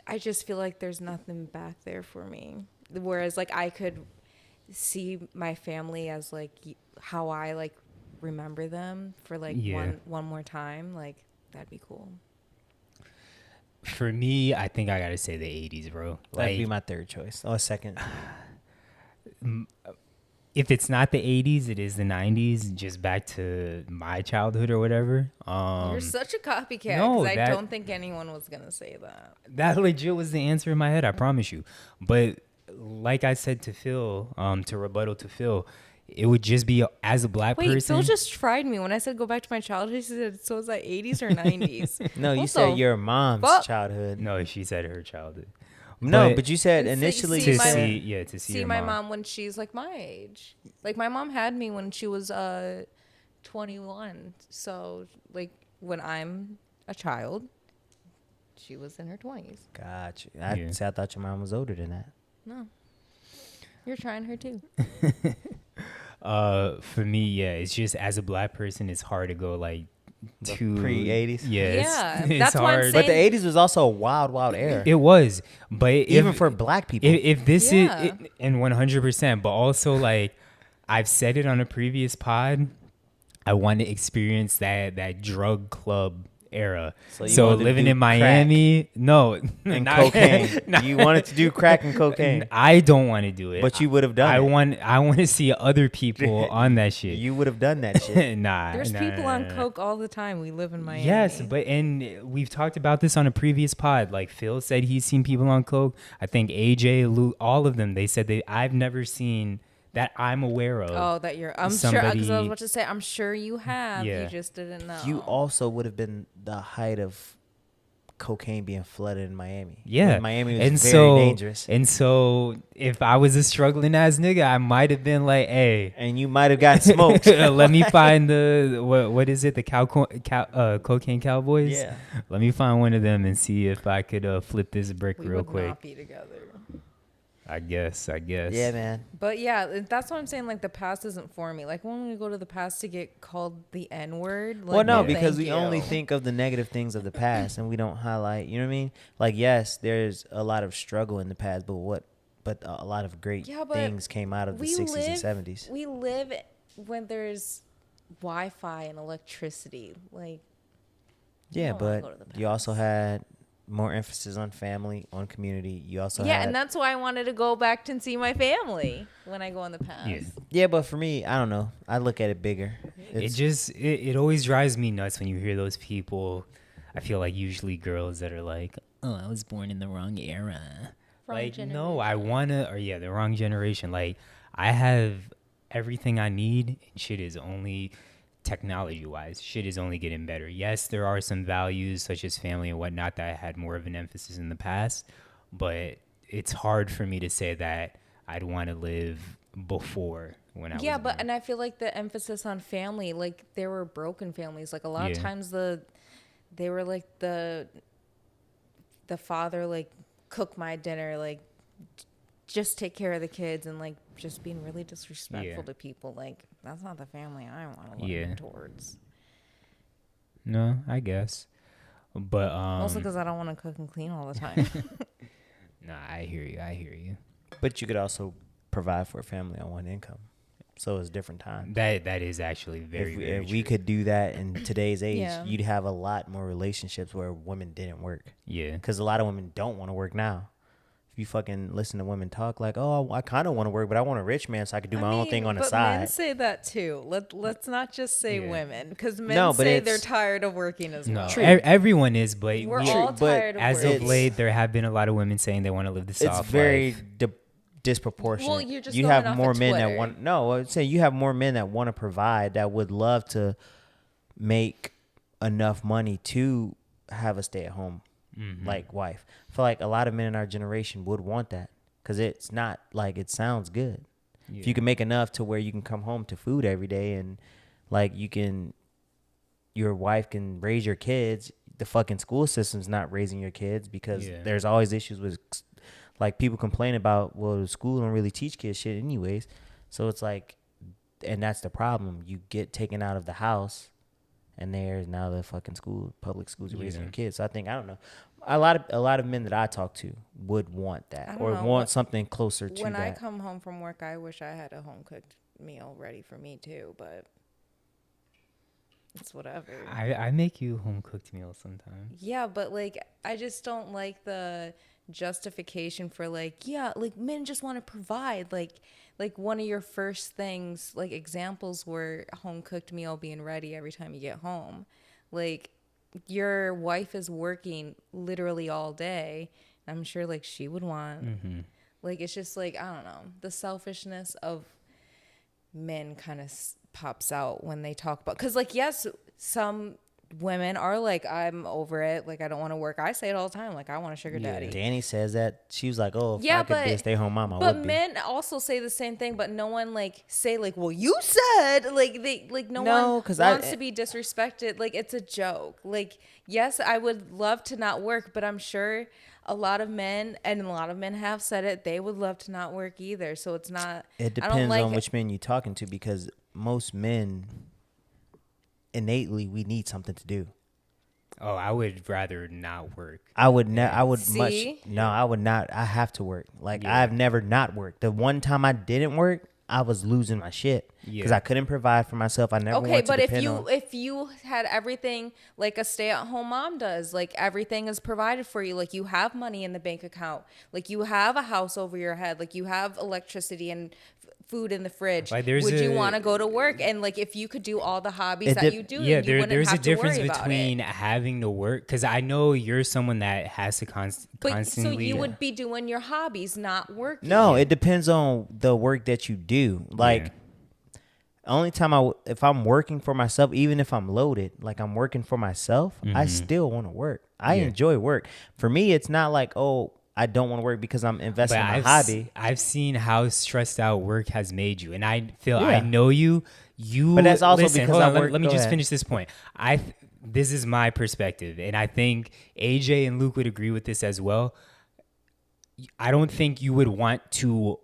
I just feel like there's nothing back there for me. Whereas like I could see my family as like how I like remember them for like one more time. Like that'd be cool. For me, I think I got to say the 80s, bro. That'd Like, be my third choice. Oh, second. if it's not the 80s, it is the 90s, just back to my childhood or whatever. You're such a copycat no, because I don't think anyone was going to say that. That legit was the answer in my head, I promise you. But like I said to Phil, to rebuttal to Phil, it would just be as a black Wait, person. Phil just tried me when I said go back to my childhood. He said, "So is that 80s or 90s?" No, you What said the your mom's fuck? childhood. No, she said her childhood. No, but you said And initially see you my- said to see See your my mom. mom when she's like my age. Like my mom had me when she was 21. So like when I'm a child, she was in her 20s. Gotcha. Yeah. I thought your mom was older than that. No. You're trying her too. For me, yeah, it's just as a black person, it's hard to go like to pre-80s? Yeah, Yeah, it's that's why I'm hard. saying- But the 80s was also a wild, wild era. It was, but Even for black people. if this Yeah. is and 100%, but also like I've said it on a previous pod, I want to experience that drug club era. So you So wanted to living do in Miami, no, and not- cocaine. not- You wanted to do crack and cocaine. I don't want to do it, But you would have done I it. I want to see other people on that shit. You would have done that shit. Nah, There's nah, people nah, on nah. coke all the time. We live in Miami. Yes, but and we've talked about this on a previous pod. Like Phil said, he's seen people on coke. I think AJ, Luke, all of them. They said I've never seen that I'm aware of. Oh, that you're. I'm sure because I was somebody- about to say. I'm sure you have. Yeah. You just didn't know. You also would have been the height of cocaine being flooded in Miami. Yeah, When Miami was and very so dangerous. and so if I was a struggling ass nigga, I might have been like, hey. And you might have got smoked. Let me find the what is it, the cocaine cowboys? Yeah. Let me find one of them and see if I could flip this brick we real would quick. not be together. I guess. Yeah, man. But yeah, that's what I'm saying. Like the past isn't for me. Like when we go to the past to get called the N word. Like, Well, no, no, because thank we only you. think of the negative things of the past and we don't highlight, you know what I mean? Like, yes, there's a lot of struggle in the past, but a lot of great Yeah, but things came out of the 60s and 70s. We live when there's Wi-Fi and electricity. Like Yeah, don't wanna but go to the you also past. had more emphasis on family, on community. You also yeah, had, and that's why I wanted to go back and see my family when I go in the past. Yeah. yeah, but for me, I don't know. I look at it bigger. It always drives me nuts when you hear those people. I feel like usually girls that are like, oh, I was born in the wrong era. Wrong like, no, I wanna, or yeah, the wrong generation. Like, I have everything I need, and shit is only technology wise. Shit is only getting better. Yes, there are some values such as family and whatnot that I had more of an emphasis in the past, but it's hard for me to say that I'd want to live before when I was Yeah, but born. and I feel like the emphasis on family, like there were broken families. Like a lot of Yeah. times they were like the father like cook my dinner, like just take care of the kids and like just being really disrespectful Yeah. to people. Like that's not the family I want to look Yeah. towards. No, I guess. But Also because I don't want to cook and clean all the time. nah, I hear you. but you could also provide for a family on one income. So it's different times. That is actually very, very If we true. could do that in today's age, Yeah. you'd have a lot more relationships where women didn't work. Yeah. Because a lot of women don't want to work now. If you fucking listen to women talk like, oh, I kind of want to work, but I want a rich man so I could do my own thing on the but side. men say that too. Let's not just say Yeah. women, because men No, but say it's- they're tired of working as No, well. True. everyone is, but We're we- all but tired of as working. of late, there have been a lot of women saying they want to live the It's soft very life. disproportionate. Well, you're just you going have off more of men that Twitter. want. No, I'm saying you have more men that want to provide, that would love to make enough money to have a stay-at-home like wife. I feel like a lot of men in our generation would want that because it's not like it sounds good. If you can make enough to where you can come home to food every day and like your wife can raise your kids. The fucking school system's not raising your kids because Yeah. there's always issues with like people complain about, well, the school don't really teach kids shit anyways. So it's like, and that's the problem. You get taken out of the house and there's now the fucking public schools are raising Yeah. your kids. So I think, I don't know. A lot of men that I talk to would want I that don't or know, want something closer to When I that. come home from work, I wish I had a home cooked meal ready for me too, but it's whatever. I make you home cooked meals sometimes. Yeah, but like I just don't like the justification for like, yeah, like men just want to provide. Like one of your first things, like examples were home cooked meal being ready every time you get home. Like your wife is working literally all day. I'm sure like she would want like it's just like I don't know, the selfishness of men kind of pops out when they talk about, because like, yes, some women are like, I'm over it, like I don't want to work. I say it all the time, like I want a sugar daddy. Danny says that. She was like, oh, if Yeah, I could be a stay-at-home mom, I but would be. men also say the same thing, but no one like say like, well, you said, like they like no one 'cause wants to be disrespected. Like it's a joke. Like yes, I would love to not work, but I'm sure a lot of men, and a lot of men have said it, they would love to not work either. So it's not. It I don't depends like on which men you're talking to, because most men innately we need something to do. Oh, I would rather not work. I would I would See? I would not. I have to work. Like Yeah. I've never not worked. The one time I didn't work, I was losing my shit because Yeah. I couldn't provide for myself. I never Okay, wanted to but depend on. if you had everything like a stay-at-home mom does, like everything is provided for you, like you have money in the bank account, like you have a house over your head, like you have electricity and food in the fridge, Like, there's would you a- want to go to work? And like if you could do all the hobbies It that dep- you do, Yeah, then you wouldn't there's a have to difference worry about between it. having to work, because I know you're someone that has to But so constantly. you would be doing your hobbies, not working. No, it depends on the work that you do. Like, only time if I'm working for myself, even if I'm loaded, like I'm working for myself, I still want to work. I Yeah. enjoy work. For me, it's not like, oh, I don't want to work because I'm investing in my hobby. I've seen how stressed out work has made you, and I feel I Yeah. know you. But that's also listen, because hold I on, work- let me go just ahead. finish this point. This is my perspective, and I think AJ and Luke would agree with this as well. I don't think you would want to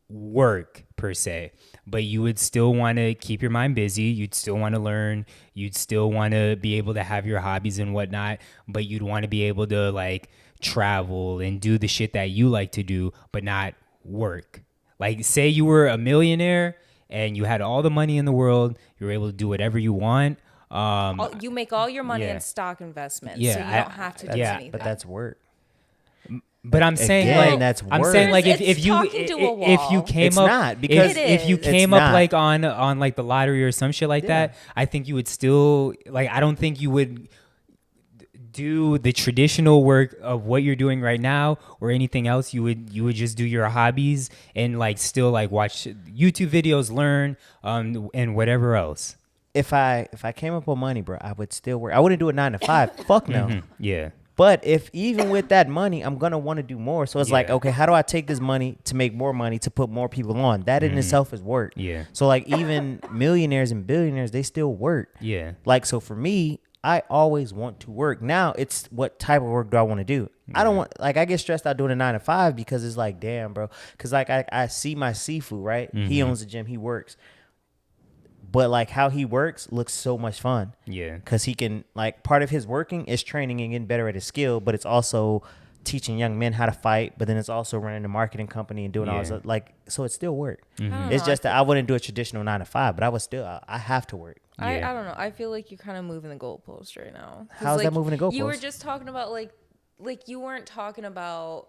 work per se, but you would still want to keep your mind busy. You'd still want to learn. You'd still want to be able to have your hobbies and whatnot, but you'd want to be able to like travel and do the shit that you like to do, but not work. Like say you were a millionaire and you had all the money in the world, you were able to do whatever you want. You make all your money Yeah. in stock investments, Yeah, so you I- don't have to do yeah, anything. But that's work. But I'm saying Again, like that's I'm work. saying like if It's you talking to a if you wall. came It's up not, because if you It is. came It's up not. like on like the lottery or some shit like Yeah. that, I think you would still like I don't think you would do the traditional work of what you're doing right now or anything else. You would just do your hobbies and like still like watch YouTube videos, learn and whatever else. If I came up with money, bro, I would still work. I wouldn't do a 9 to 5. Fuck no. Yeah. But if even with that money, I'm gonna want to do more. So it's like, Yeah. okay, how do I take this money to make more money to put more people on? That in itself is work. Yeah. So like even millionaires and billionaires, they still work. Yeah. Like so for me, I always want to work. Now it's what type of work do I want to do? I don't want like I get stressed out doing a 9 to 5 because it's like, damn, bro. Because like I see my seafood, right? He owns a gym, he works. But like how he works looks so much fun. Yeah. Because he can, like, part of his working is training and getting better at his skill, but it's also teaching young men how to fight, but then it's also running a marketing company and doing all this, Yeah. like, so it's still work. I don't It's know, just that I wouldn't do a traditional 9 to 5, but I would still, I have to work. I Yeah. don't know. I feel like you're kind of moving the goalpost right now. 'Cause, How's that moving the You were goalpost? just talking about like you weren't talking about.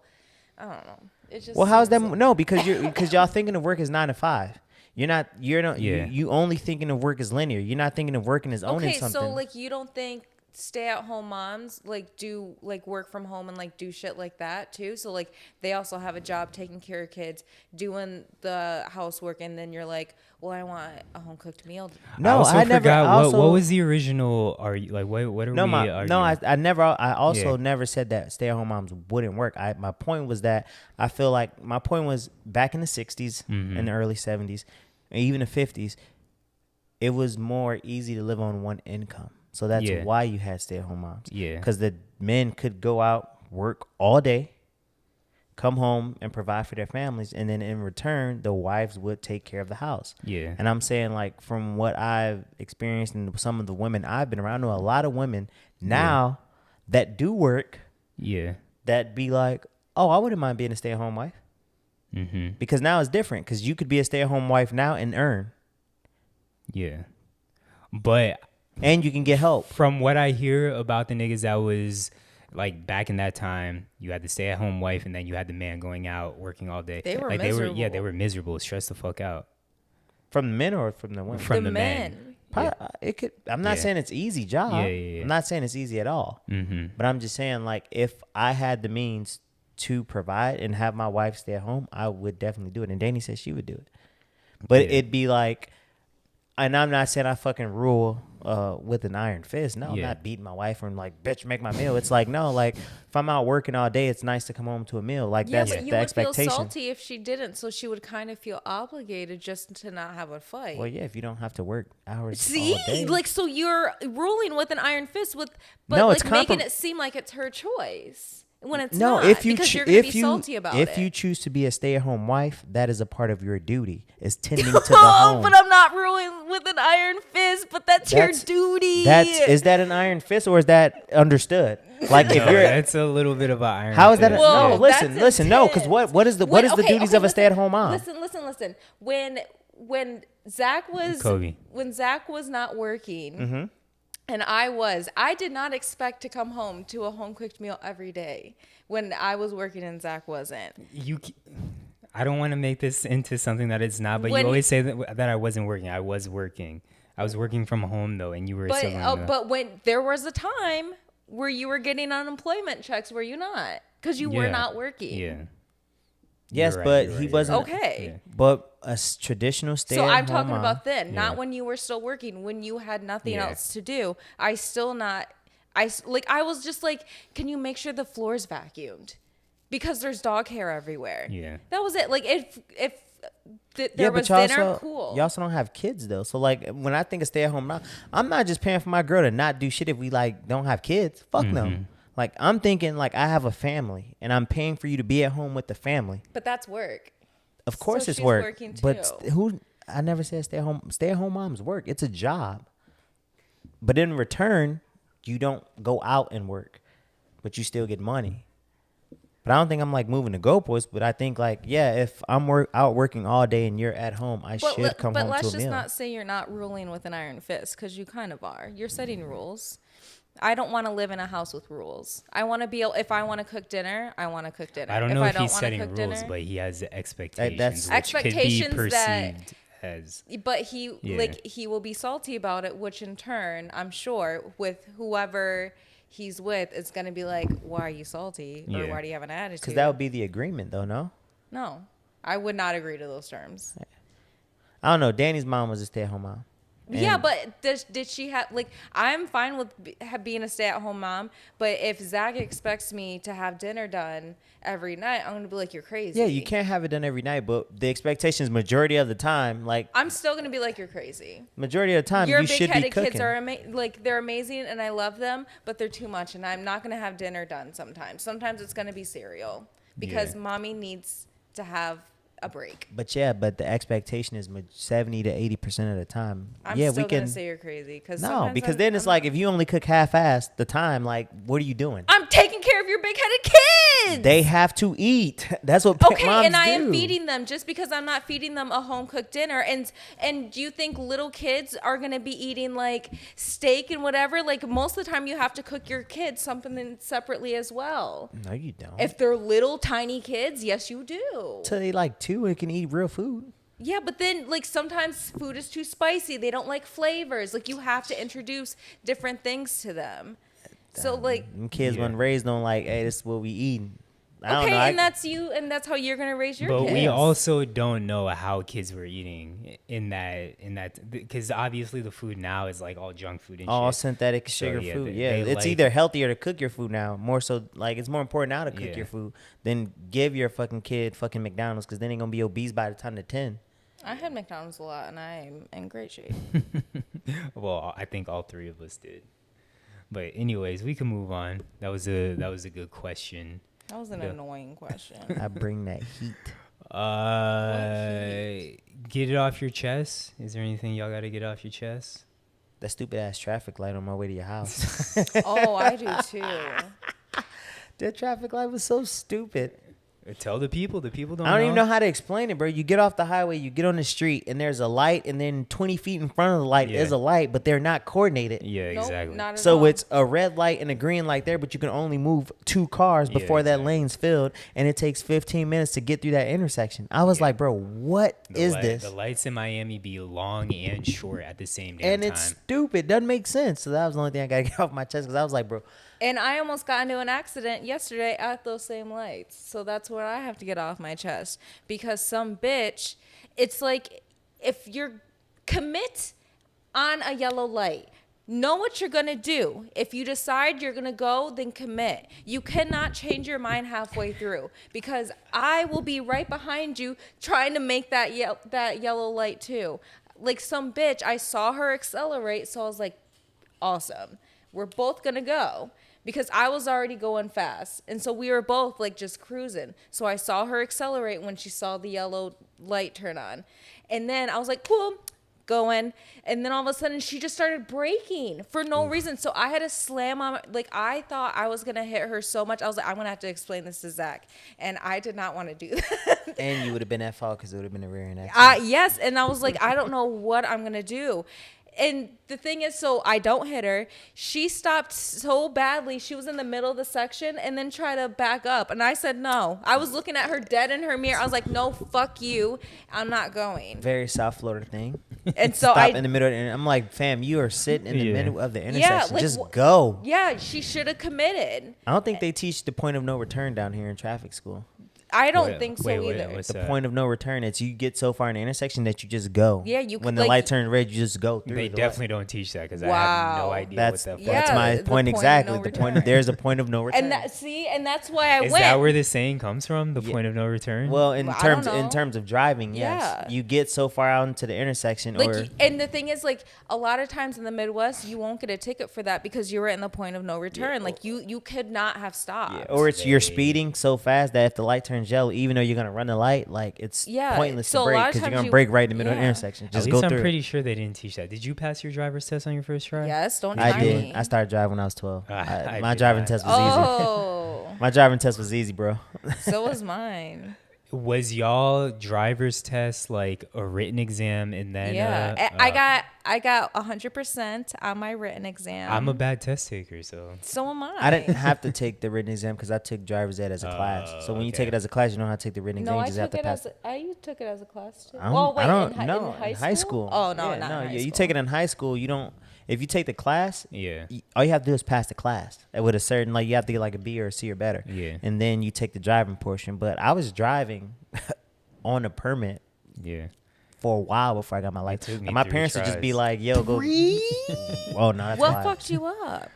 I don't know. It just Well, how's that? seems like- No, because y'all thinking of work as 9 to 5. You're not, Yeah. you only thinking of work as linear. You're not thinking of working as owning Okay, something. so like you don't think stay-at-home moms like do like work from home and like do shit like that too? So like they also have a job taking care of kids, doing the housework, and then you're like, well, I want a home cooked meal. No, also I never. forgot I also, what was the original what are No, we arguing? I never. I also Yeah. never said that stay-at-home moms wouldn't work. My point was that I feel like my point was back in the '60s Mm-hmm. and the early '70s, and even the '50s, it was more easy to live on one income. So that's Yeah. why you had stay-at-home moms. Yeah. because the men could go out, work all day, come home and provide for their families, and then in return, the wives would take care of the house. Yeah. And I'm saying, like, from what I've experienced and some of the women I've been around, I know a lot of women now that do work Yeah. that be like, oh, I wouldn't mind being a stay-at-home wife. Mm-hmm. Because now it's different, because you could be a stay-at-home wife now and earn, Yeah. But and you can get help. from what I hear about the niggas that was like back in that time, you had the stay-at-home wife and then you had the man going out working all day. They were like miserable. they were miserable, stressed the fuck out. From the men or from the women? From the the men. It could. I'm not Yeah. saying it's easy job. Yeah. I'm not saying it's easy at all. Mm-hmm. But I'm just saying, like, if I had the means to provide and have my wife stay at home, I would definitely do it. And Danny said she would do it. But Yeah. it'd be like, and I'm not saying I fucking rule with an iron fist. No, I'm Yeah. not beating my wife or I'm like, bitch, make my meal. It's like, no, like if I'm out working all day, it's nice to come home to a meal. Like Yeah, that's but you the would feel expectation. salty if she didn't, so she would kind of feel obligated just to not have a fight. Well, yeah, if you don't have to work hours See, all day. like, so you're ruling with an iron fist but No, like it's making it seem like it's her choice when it's no, not. if you because choo- you're gonna be if you salty about if it. you choose to be a stay-at-home wife, that is a part of your duty. Is tending to the Oh, home. but I'm not ruling with an iron fist. But that's your duty. Is that an iron fist or is that understood? Like if No, you're that's a little bit of an iron. how is that? fist. Whoa, No, that's listen, no, because intense. what is the Okay, duties of a listen, stay-at-home mom? Listen. When Zach was Kobe. when Zach was not working, Mm-hmm. and I did not expect to come home to a home cooked meal every day when I was working and Zach wasn't. I don't want to make this into something that it's not, but When- you always say that I wasn't working. I was working. I was working from home though, and you were still. But when there was a time where you were getting unemployment checks, were you not? Because you were Yeah. not working. Yeah. Yes, You're right, but you're he right, wasn't. Okay. Yeah. But a traditional So stay-at-home I'm talking mom, about then, Yeah. not when you were still working, when you had nothing Yeah. else to do. I was just like, can you make sure the floor's vacuumed? Because there's dog hair everywhere. Yeah. That was it. Like if there Yeah, was but dinner, cool. you also don't have kids though. So like when I think of stay-at-home mom, I'm not just paying for my girl to not do shit if we like don't have kids. Fuck Mm-hmm. no. Like I'm thinking like I have a family and I'm paying for you to be at home with the family. But that's work. Of course So it's she's work. working But too. I never said stay-at-home moms work. It's a job. But in return, you don't go out and work, but you still get money. But I don't think I'm like moving the goalposts. But I think like, yeah, if I'm out working all day and you're at home, I should come home let's to a just meal. not say you're not ruling with an iron fist, because you kind of are. You're setting rules. I don't want to live in a house with rules. I want to be able, if I want to cook dinner, I want to cook dinner. I don't know if I he's wanna setting cook rules, dinner, but he has expectations, that's- which Expectations could be that- perceived as. but Yeah. he will be salty about it, which in turn, I'm sure, with whoever he's with, is going to be like, why are you salty? Or Yeah. why do you have an attitude? Because that would be the agreement though, no? No, I would not agree to those terms. I don't know. Danny's mom was a stay-at-home mom. Yeah, And- but did she have, like, I'm fine with being a stay-at-home mom, but if Zach expects me to have dinner done every night, I'm going to be like, you're crazy. Yeah, you can't have it done every night, but the expectation is majority of the time, like I'm still going to be like, you're crazy. majority of the time, Your you should be big-headed cooking. kids are like, they're amazing and I love them, but they're too much and I'm not going to have dinner done sometimes. Sometimes it's going to be cereal because Yeah. mommy needs to have a break. But yeah, but the expectation is 70 to 80% of the time. I'm yeah, still we going can. to say you're crazy. No, because then it's like if you only cook half-assed the time, like what are you doing? I'm taking care of your big-headed kids. They have to eat. That's what Okay, moms and I do. am feeding them just because I'm not feeding them a home cooked dinner. And do you think little kids are gonna be eating like steak and whatever? Like most of the time, you have to cook your kids something separately as well. No, you don't. If they're little tiny kids, yes, you do. Till they like 2 and can eat real food. Yeah, but then like sometimes food is too spicy. They don't like flavors. Like you have to introduce different things to them. So like Them kids Yeah. weren't raised on like, hey, this is what we eat. I don't okay, know. and that's you, and that's how you're gonna raise your But kids. we also don't know how kids were eating in that because obviously the food now is like all junk food and all shit. synthetic So, sugar yeah, food. they Yeah, it's like- either healthier to cook your food now, more so like it's more important now to cook Yeah. your food than give your fucking kid fucking McDonald's because then they're gonna be obese by the time they're 10. I had McDonald's a lot, and I'm in great shape. Well, I think all three of us did. But anyways, we can move on. That was a good question. That was an Yeah. annoying question. I bring that heat. Get it off your chest. Is there anything y'all got to get off your chest? That stupid ass traffic light on my way to your house. Oh, I do too. That traffic light was so stupid. Tell the people. The people don't. I don't even know how to explain it, bro. You get off the highway, you get on the street, and there's a light, and then 20 feet in front of the light Yeah. is a light, but they're not coordinated. Yeah, Nope, exactly. not at So all. it's a red light and a green light there, but you can only move 2 cars Yeah, before that exactly. lane's filled, and it takes 15 minutes to get through that intersection. I was Yeah. like, bro, what is this? The lights in Miami be long and short at the same damn And time. it's stupid. Doesn't make sense. So that was the only thing I got to get off my chest because I was like, bro, And I almost got into an accident yesterday at those same lights. So that's what I have to get off my chest. Because some bitch, it's like if you're commit on a yellow light. Know what you're going to do. If you decide you're going to go, then commit. You cannot change your mind halfway through because I will be right behind you trying to make that yellow light too. Like some bitch, I saw her accelerate, so I was like, awesome. We're both going to go because I was already going fast. And so we were both like just cruising. So I saw her accelerate when she saw the yellow light turn on. And then I was like, cool. Going, and then all of a sudden she just started braking for no reason. So I had to slam on, like I thought I was gonna hit her so much. I was like, I'm gonna have to explain this to Zach, and I did not want to do that. And you would have been at fault because it would have been a rear end accident. Yes, and I was like, I don't know what I'm gonna do. And the thing is, so I don't hit her. She stopped so badly. She was in the middle of the section and then tried to back up. And I said, no. I was looking at her dead in her mirror. I was like, no, fuck you. I'm not going. Very South Florida thing. And so Stop in the middle. And I'm like, fam, you are sitting in the middle of the intersection. like, just go. Yeah, she should have committed. I don't think they teach the point of no return down here in traffic school. I don't think so either. What's The that? point of no return, it's you get so far in the intersection that you just go. Yeah, you when could, the like, light turns red, you just go through. They the definitely light. don't teach that because I Wow. have no idea That's what the fuck. that's Yeah, my the point point of exactly. no The point return. of there's a point of no return. And that's why I Is went. that where the saying comes from? The point of no return? Well, I don't know. in terms of driving, yes, Yeah. you get so far out into the intersection, like, or and the thing is, like, a lot of times in the Midwest, you won't get a ticket for that because you were in the point of no return. Like, you could not have stopped. or it's you're speeding so fast that if the light turns yellow, even though you're gonna run the light, like it's pointless So to a brake lot of because you're times gonna you- brake right in the middle of the yeah. intersection. At Just least go I'm through. pretty sure they didn't teach that. Did you pass your driver's test on your first try? Yes, don't I try did. me. I started driving when I was 12. I My did driving not. test was easy. Oh, My driving test was easy, bro. so was mine. Was y'all driver's test like a written exam and then? Yeah, I got 100% on my written exam. I'm a bad test taker, so So am I. I didn't have to take the written exam because I took driver's ed as a class. So when you okay. take it as a class, you don't have to take the written exam. No, You I just have took to it pass. I took it as a class too. I don't, Well, wait, I don't in know. high school? Oh no, yeah, not no. in high Yeah, you school. take it in high school. You don't. If you take the class, yeah. all you have to do is pass the class with a certain, like, you have to get like a B or a C or better. Yeah. And then you take the driving portion. But I was driving on a permit Yeah. for a while before I got my license. took me And my 3 parents would just be tries. like, "Yo, go." Oh no, that's What wild. fucked you up?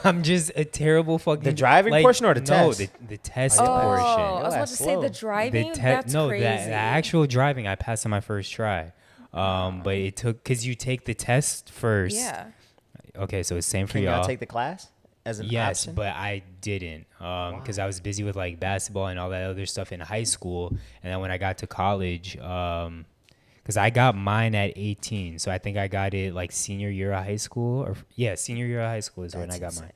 I'm just a terrible fucking. The driving portion or the test? No, the test Oh, Oh, portion. I was about that's to say slow. the driving. That's no, crazy. the actual driving I passed on my first try. But it took because you take the test first. Yeah. Okay, so it's same for Can y'all y'all. take the class as an Yes, option? but I didn't because I was busy with like basketball and all that other stuff in high school. And then when I got to college, because I got mine at 18, so I think I got it like senior year of high school, senior year of high school is when I got mine.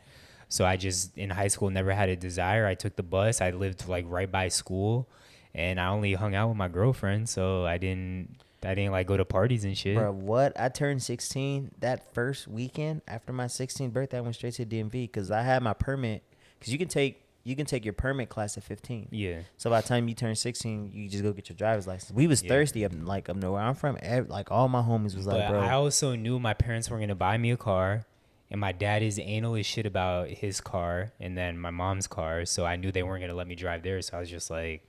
So I just in high school never had a desire. I took the bus. I lived like right by school, and I only hung out with my girlfriend, so I didn't like go to parties and shit. Bro, what? I turned 16 that first weekend after my 16th birthday. I went straight to the DMV because I had my permit. Because you can take your permit class at 15. Yeah. So by the time you turn 16, you just go get your driver's license. We was thirsty up nowhere I'm from. Like all my homies was like, But bro. I also knew my parents were gonna buy me a car, and my dad is anal as shit about his car, and then my mom's car. So I knew they weren't gonna let me drive there. So I was just like,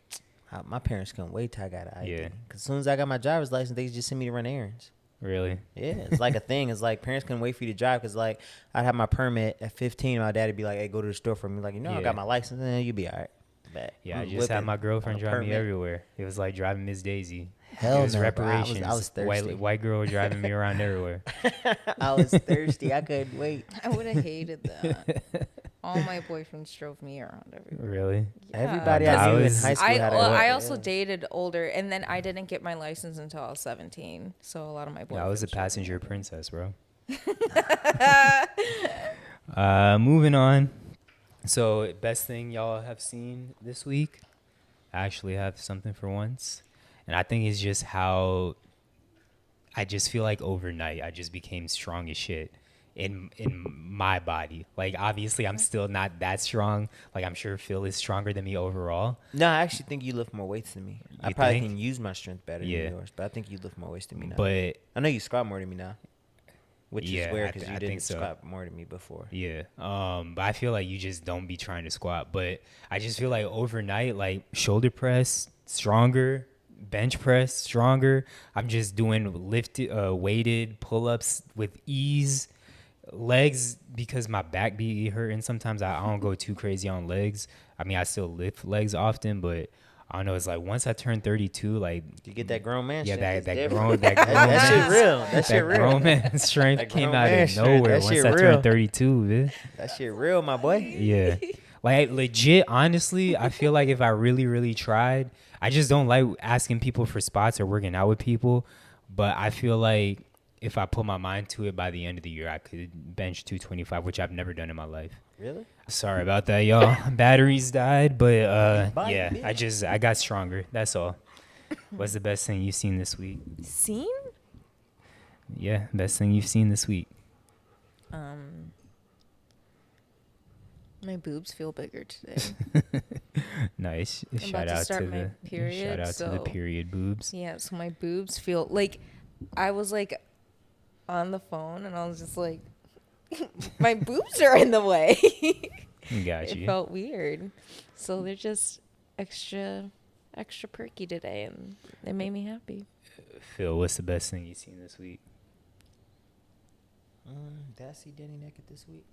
My parents couldn't wait till I got an ID. Yeah. Because as soon as I got my driver's license, they just sent me to run errands. really? Yeah, it's like a thing. It's like parents couldn't wait for you to drive because, like, I'd have my permit at 15. My dad'd be like, hey, go to the store for me. Like, I Yeah. got my license. And you be all right. Bet. Yeah, I I'm just had whipping my girlfriend on a drive me permit. everywhere. It was like driving Miss Daisy. Hell it was no, bro. reparations. I was thirsty. White girl driving me around everywhere. I was thirsty. I couldn't wait. I would have hated that. All my boyfriends drove me around everywhere. Really? Yeah. Everybody I I knew in was- high school had a I yeah. also dated older, and then I didn't get my license until I was 17. So a lot of my boyfriends. Yeah, I was a drove me passenger everywhere. princess, bro. Moving on. So, best thing y'all have seen this week? I actually have something for once. And I think it's just how I just feel like overnight I just became strong as shit in my body. Like, obviously, I'm still not that strong. Like, I'm sure Phil is stronger than me overall. No, I actually think you lift more weights than me. I You probably think? can use my strength better Yeah. than yours, but I think you lift more weights than me now. But I know you squat more than me now, which Yeah, is weird I because th- you I think didn't so. squat more than me before. yeah, but I feel like you just don't be trying to squat. But I just feel like overnight, like shoulder press stronger, bench press stronger. I'm just doing weighted pull-ups with ease. Legs, because my back be hurting sometimes, I don't go too crazy on legs. I mean, I still lift legs often, but I don't know. It's like once I turn 32, like You get that grown man yeah, shit. that grown that shit real. That shit real. grown man strength That came grown out man of strength, nowhere that once shit I real. turned 32, man. That shit real, my boy. Yeah. Like legit, honestly, I feel like if I really, really tried, I just don't like asking people for spots or working out with people. But I feel like if I put my mind to it, by the end of the year, I could bench 225, which I've never done in my life. Really? Sorry about that, y'all. Batteries died, but Bye, yeah, bitch. I got stronger. That's all. What's the best thing you've seen this week? Seen? Yeah, best thing you've seen this week. My boobs feel bigger today. Nice. I'm Shout about to out start to my the period, shout out to the so- period boobs. Yeah, so my boobs feel like I was like on the phone and I was just like, my boobs are in the way. Got It you. felt weird. So they're just extra perky today and it made me happy. Phil, what's the best thing you've seen this week? Did I see Danny naked this week?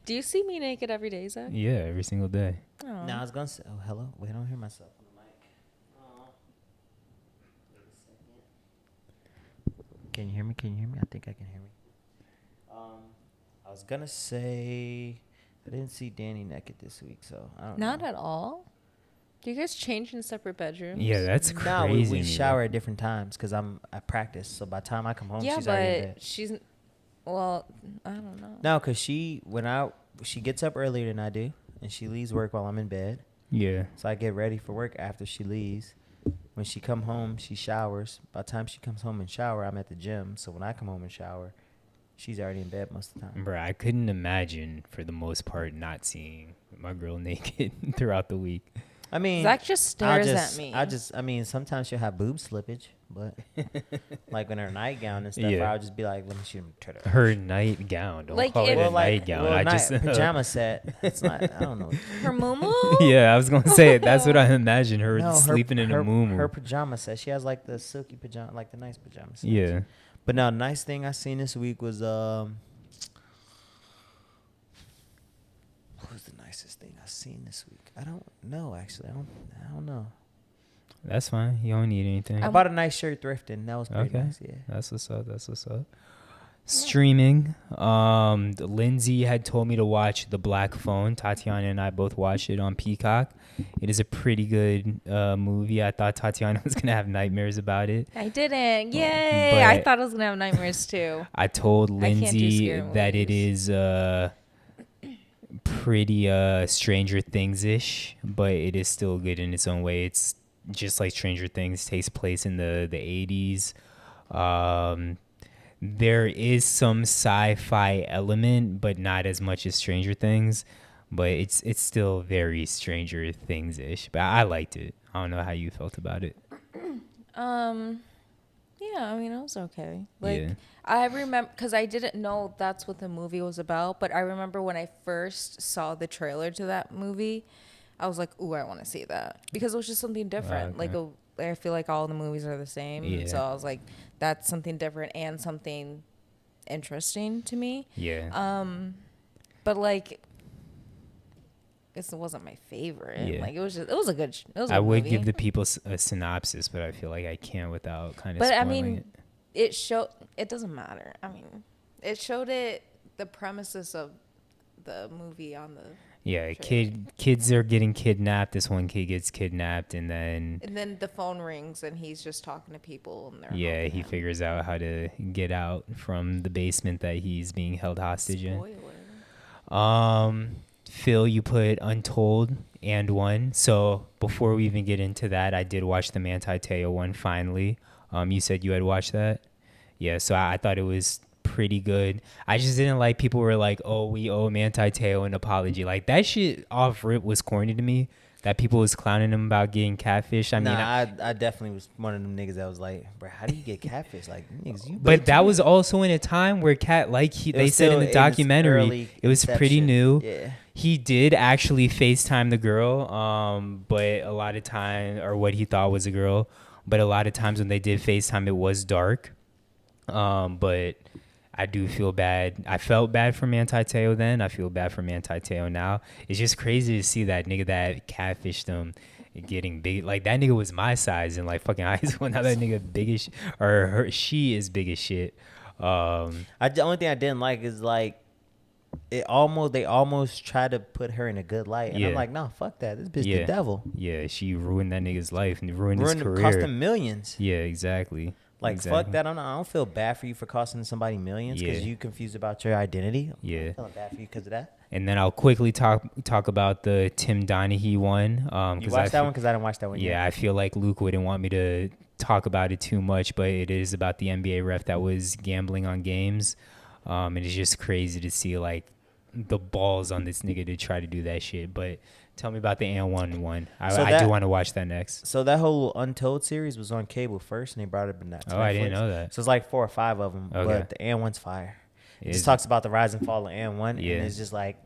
Do you see me naked every day, Zach? Yeah, every single day. Oh. No, I was gonna say. Oh, hello. Wait, I don't hear myself on the mic. Wait a second. Can you hear me? Can you hear me? I think I can hear me. I was gonna say I didn't see Danny naked this week, so I don't Not know. at all. Do you guys change in separate bedrooms? Yeah, that's No, crazy. we to me, shower at different times because I practice. So by the time I come home, Yeah, she's already in bed. but she's. Well, I don't know. No, because she gets up earlier than I do, and she leaves work while I'm in bed. Yeah. So I get ready for work after she leaves. When she come home, she showers. By the time she comes home and shower, I'm at the gym. So when I come home and shower, she's already in bed most of the time. Bro, I couldn't imagine, for the most part, not seeing my girl naked throughout the week. I mean, Zach just stares at me. I mean, sometimes she'll have boob slippage, but like in her nightgown and stuff, Yeah. I'll just be like, let me shoot him. Her nightgown. Don't Like call it if- a nightgown. I just pajama set. It's not. I don't know. Her muumuu? Yeah, I was gonna say it. That's what I imagine her No, sleeping in a muumuu. Her pajama set. She has like the silky pajama, like the nice pajama set. Yeah. But no, nice thing I seen this week was what was the nicest thing I seen this week? I don't know actually. I don't know. That's fine. You don't need anything. I bought a nice shirt thrifting. That was pretty Okay. nice. Yeah. That's what's up. That's what's up. Streaming. Lindsay had told me to watch The Black Phone. Tatiana and I both watched it on Peacock. It is a pretty good movie. I thought Tatiana was gonna have nightmares about it. I didn't. Yay! I But- thought I was gonna have nightmares too. I told I can't do Lindsay scary that it movies. is pretty Stranger Things-ish, but it is still good in its own way. It's just like Stranger Things, takes place in the 80s. There is some sci-fi element, but not as much as Stranger Things. But it's still very Stranger Things-ish. But I liked it. I don't know how you felt about it. Yeah, I mean, it was okay. Like, Yeah. I remember, because I didn't know that's what the movie was about, but I remember when I first saw the trailer to that movie, I was like, ooh, I want to see that. Because it was just something different. Okay. I feel like all the movies are the same. Yeah. So I was like, that's something different and something interesting to me. Yeah. But, like, it wasn't my favorite. Yeah. Like, it was a good I would movie. give the people a synopsis, but I feel like I can't without kind of But I spoiling mean, it doesn't matter. I mean, it showed the premises of the movie on the Yeah, trailer. kids are getting kidnapped. This one kid gets kidnapped, and then the phone rings and he's just talking to people and they're yeah, helping he him. figures out how to get out from the basement that he's being held hostage Spoiler. in. Phil, you put Untold and one. So before we even get into that, I did watch the Manti Te'o one finally. You said you had watched that? Yeah, so I thought it was pretty good. I just didn't like people were like, oh, we owe Manti Te'o an apology. Like that shit off rip was corny to me that people was clowning him about getting catfish. I mean, I definitely was one of them niggas that was like, bro, how do you get catfish? Like, niggas, you. but that bitch, was also in a time where they said in the documentary it was pretty new. Yeah. He did actually FaceTime the girl, but a lot of time, or what he thought was a girl, but a lot of times when they did FaceTime, it was dark. But I do feel bad. I felt bad for Manti Te'o then. I feel bad for Manti Te'o now. It's just crazy to see that nigga that catfished him getting big. Like, that nigga was my size in like fucking high school. Now that nigga big as she is big as shit. The only thing I didn't like is like they almost tried to put her in a good light, and I'm like, no, fuck that. This bitch the devil. Yeah, she ruined that nigga's life and ruined his career. Cost him millions. Yeah, exactly. Like, fuck that. I don't feel bad for you for costing somebody millions because you confused about your identity. Yeah. I'm feeling bad for you because of that. And then I'll quickly talk about the Tim Donaghy one. You watched that one? Because I didn't watch that one yet. Yeah, I feel like Luke wouldn't want me to talk about it too much, but it is about the NBA ref that was gambling on games. And it's just crazy to see, like, the balls on this nigga to try to do that shit. But tell me about the And one. I do want to watch that next. So that whole Untold series was on cable first, and they brought it up in that. Oh, I didn't know that. So it's like 4 or 5 of them, Okay. but the And one's fire. It just talks about the rise and fall of And one, and it's just like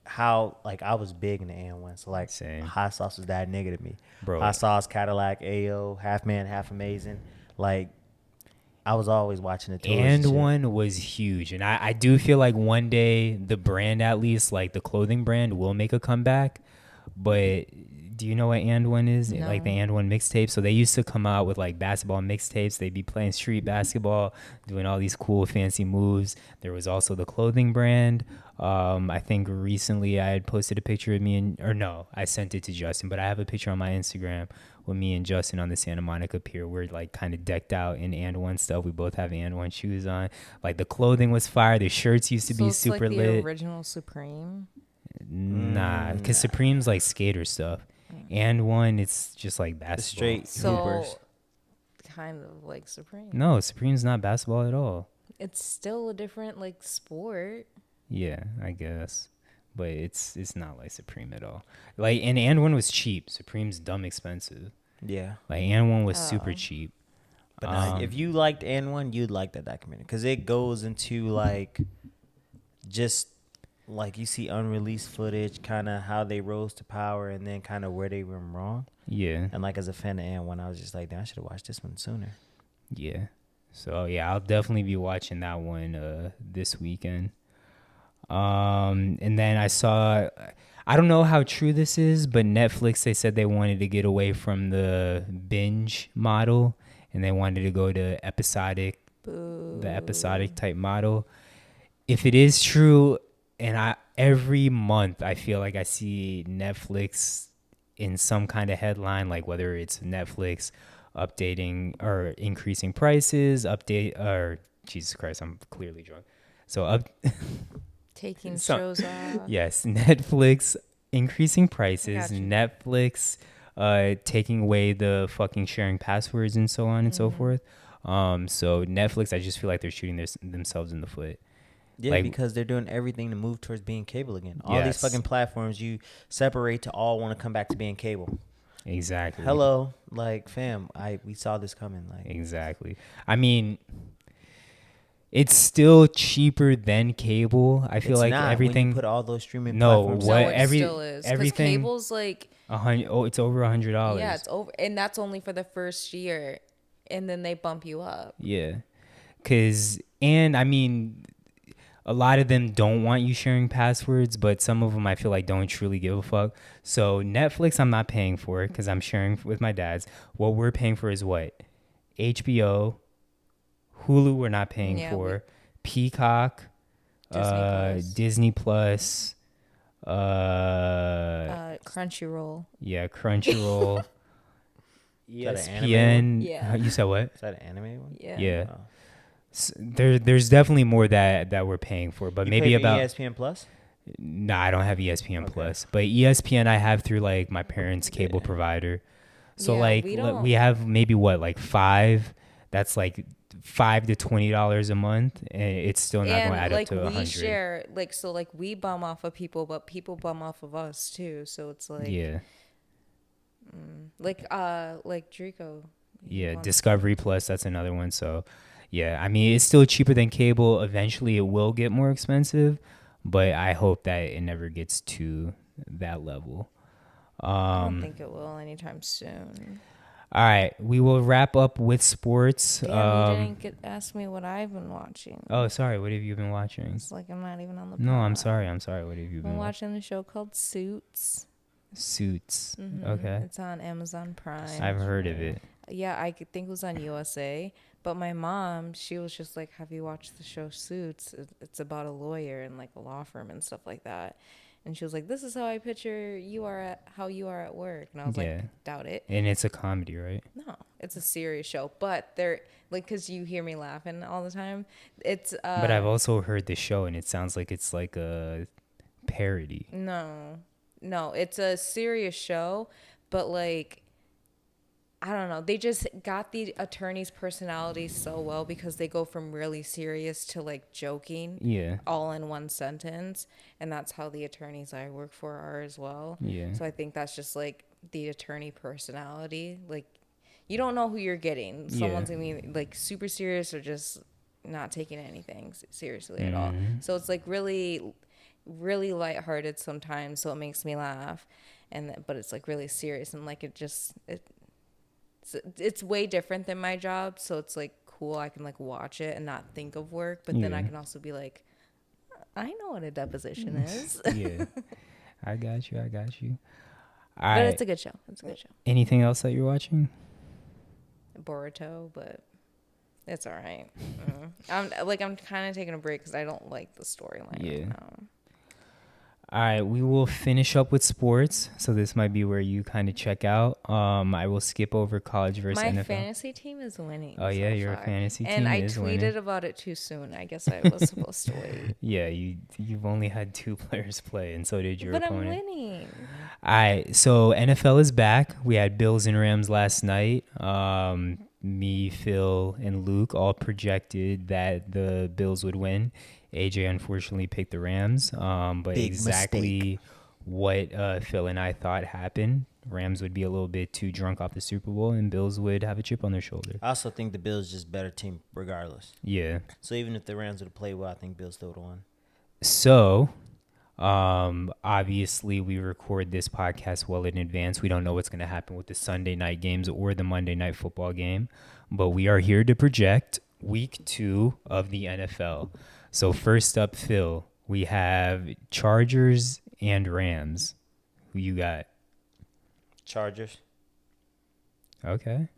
how, like, I was big in the And one. So like, Same. Hot Sauce was that nigga to me. Bro. Hot Sauce, Cadillac, Ayo, Half Man, Half Amazing. Like, I was always watching the tours And shit. one was huge, and I do feel like one day the brand, at least like the clothing brand, will make a comeback. But do you know what And one is? No. Like the And one mixtape. So they used to come out with like basketball mixtapes. They'd be playing street basketball, doing all these cool fancy moves. There was also the clothing brand. I think recently I had posted a picture of I sent it to Justin, but I have a picture on my Instagram with me and Justin on the Santa Monica Pier. We're like kind of decked out in And one stuff. We both have And one shoes on. Like, the clothing was fire. The shirts used to be super like lit. The original Supreme. Nah, because Supreme's like skater stuff. And one, it's just like basketball. Straight So Hoopers. kind of like Supreme. No, Supreme's not basketball at all. It's still a different like sport. Yeah, I guess. But it's not like Supreme at all. Like, and one was cheap. Supreme's dumb expensive. Yeah. Like, and one was super cheap. But if you liked And one, you'd like that documentary because it goes into like just like you see unreleased footage, kind of how they rose to power, and then kind of where they went wrong. Yeah. And like as a fan of And one, I was just like, damn, I should have watched this one sooner. Yeah. So yeah, I'll definitely be watching that one this weekend. And then I don't know how true this is, but Netflix, they said they wanted to get away from the binge model and they wanted to go to episodic, the episodic type model. If it is true, and every month I feel like I see Netflix in some kind of headline, like whether it's Netflix updating or increasing prices, Jesus Christ, I'm clearly drunk. So Taking shows off. Yes, Netflix increasing prices, Netflix taking away the fucking sharing passwords and so on and so forth. So Netflix, I just feel like they're shooting themselves in the foot. Yeah, Like, because they're doing everything to move towards being cable again. All these fucking platforms you separate to all want to come back to being cable. Exactly. Hello, like, fam, we saw this coming. Like, exactly. I mean, it's still cheaper than cable. I feel like everything. When you put all those streaming No, platforms. what No, it still is. 'Cause everything. cable's like It's over $100. yeah, it's over, and that's only for the first year, and then they bump you up. Yeah, and I mean, a lot of them don't want you sharing passwords, but some of them I feel like don't truly give a fuck. So Netflix, I'm not paying for it because I'm sharing with my dad's. What we're paying for is what? HBO, Hulu we're not paying for, Peacock, Disney Plus, Crunchyroll. yeah, Crunchyroll, that an anime ESPN. Yeah. You said what? Is that an anime one? Yeah. Yeah. Oh. There's definitely more that we're paying for, but You maybe pay for about ESPN Plus. Nah, I don't have ESPN Plus, but ESPN I have through like my parents' cable provider. So Yeah, like we have maybe like 5. That's like $5 to $20 a month, and it's still not going to add like up to we 100. share, like, so like we bum off of people, but people bum off of us too. So it's like Yeah. Like Draco. Yeah, Wants- Discovery Plus, that's another one. So, yeah, I mean, it's still cheaper than cable. Eventually, it will get more expensive, but I hope that it never gets to that level. I don't think it will anytime soon. All right, we will wrap up with sports. Damn, you didn't ask me what I've been watching. Oh, sorry. What have you been watching? It's like I'm not even on the No, I'm pod. sorry. I'm sorry. What have you I've been been watching? watching a show called Suits. Suits. Mhm. Okay. It's on Amazon Prime. I've heard of it. Yeah, I could think it was on USA. But my mom, she was just like, "Have you watched the show Suits? It's about a lawyer and like a law firm and stuff like that." And she was like, "This is how I picture how you are at work." And I was Yeah. like, "Doubt it." And it's a comedy, right? No, it's a serious show. But they're like, cause you hear me laughing all the time. It's But I've also heard the show, and it sounds like it's like a parody. no, it's a serious show, but like, I don't know. They just got the attorney's personality so well because they go from really serious to like joking. Yeah. All in one sentence. And that's how the attorneys I work for are as well. Yeah. So I think that's just like the attorney personality. Like, you don't know who you're getting. Someone's gonna be like super serious or just not taking anything seriously at all. So it's like really, really lighthearted sometimes. So it makes me laugh. But it's like really serious and like it's way different than my job, so it's like cool. I can like watch it and not think of work, but then I can also be like, I know what a deposition is. Yeah. I got you. All But right. it's a good show. Anything else that you're watching? Boruto, but it's all right. I'm kind of taking a break because I don't like the storyline. Yeah. Right now. All right, we will finish up with sports. So this might be where you kind of check out. I will skip over college versus My NFL. fantasy team is winning. Oh yeah, so your far. fantasy team and I is tweeted winning. about it too soon. I guess I was supposed to wait. Yeah, you've only had 2 players play, and so did your But opponent. I'm winning. All right, so NFL is back. We had Bills and Rams last night. Me, Phil, and Luke all projected that the Bills would win. AJ unfortunately picked the Rams, but Big exactly mistake. what Phil and I thought happened. Rams would be a little bit too drunk off the Super Bowl, and Bills would have a chip on their shoulder. I also think the Bills just better team regardless. Yeah. So even if the Rams would have played well, I think Bills still would have won. So, obviously, we record this podcast well in advance. We don't know what's going to happen with the Sunday night games or the Monday night football game, but we are here to project week 2 of the NFL. So, first up, Phil, we have Chargers and Rams. Who you got? Chargers. Okay.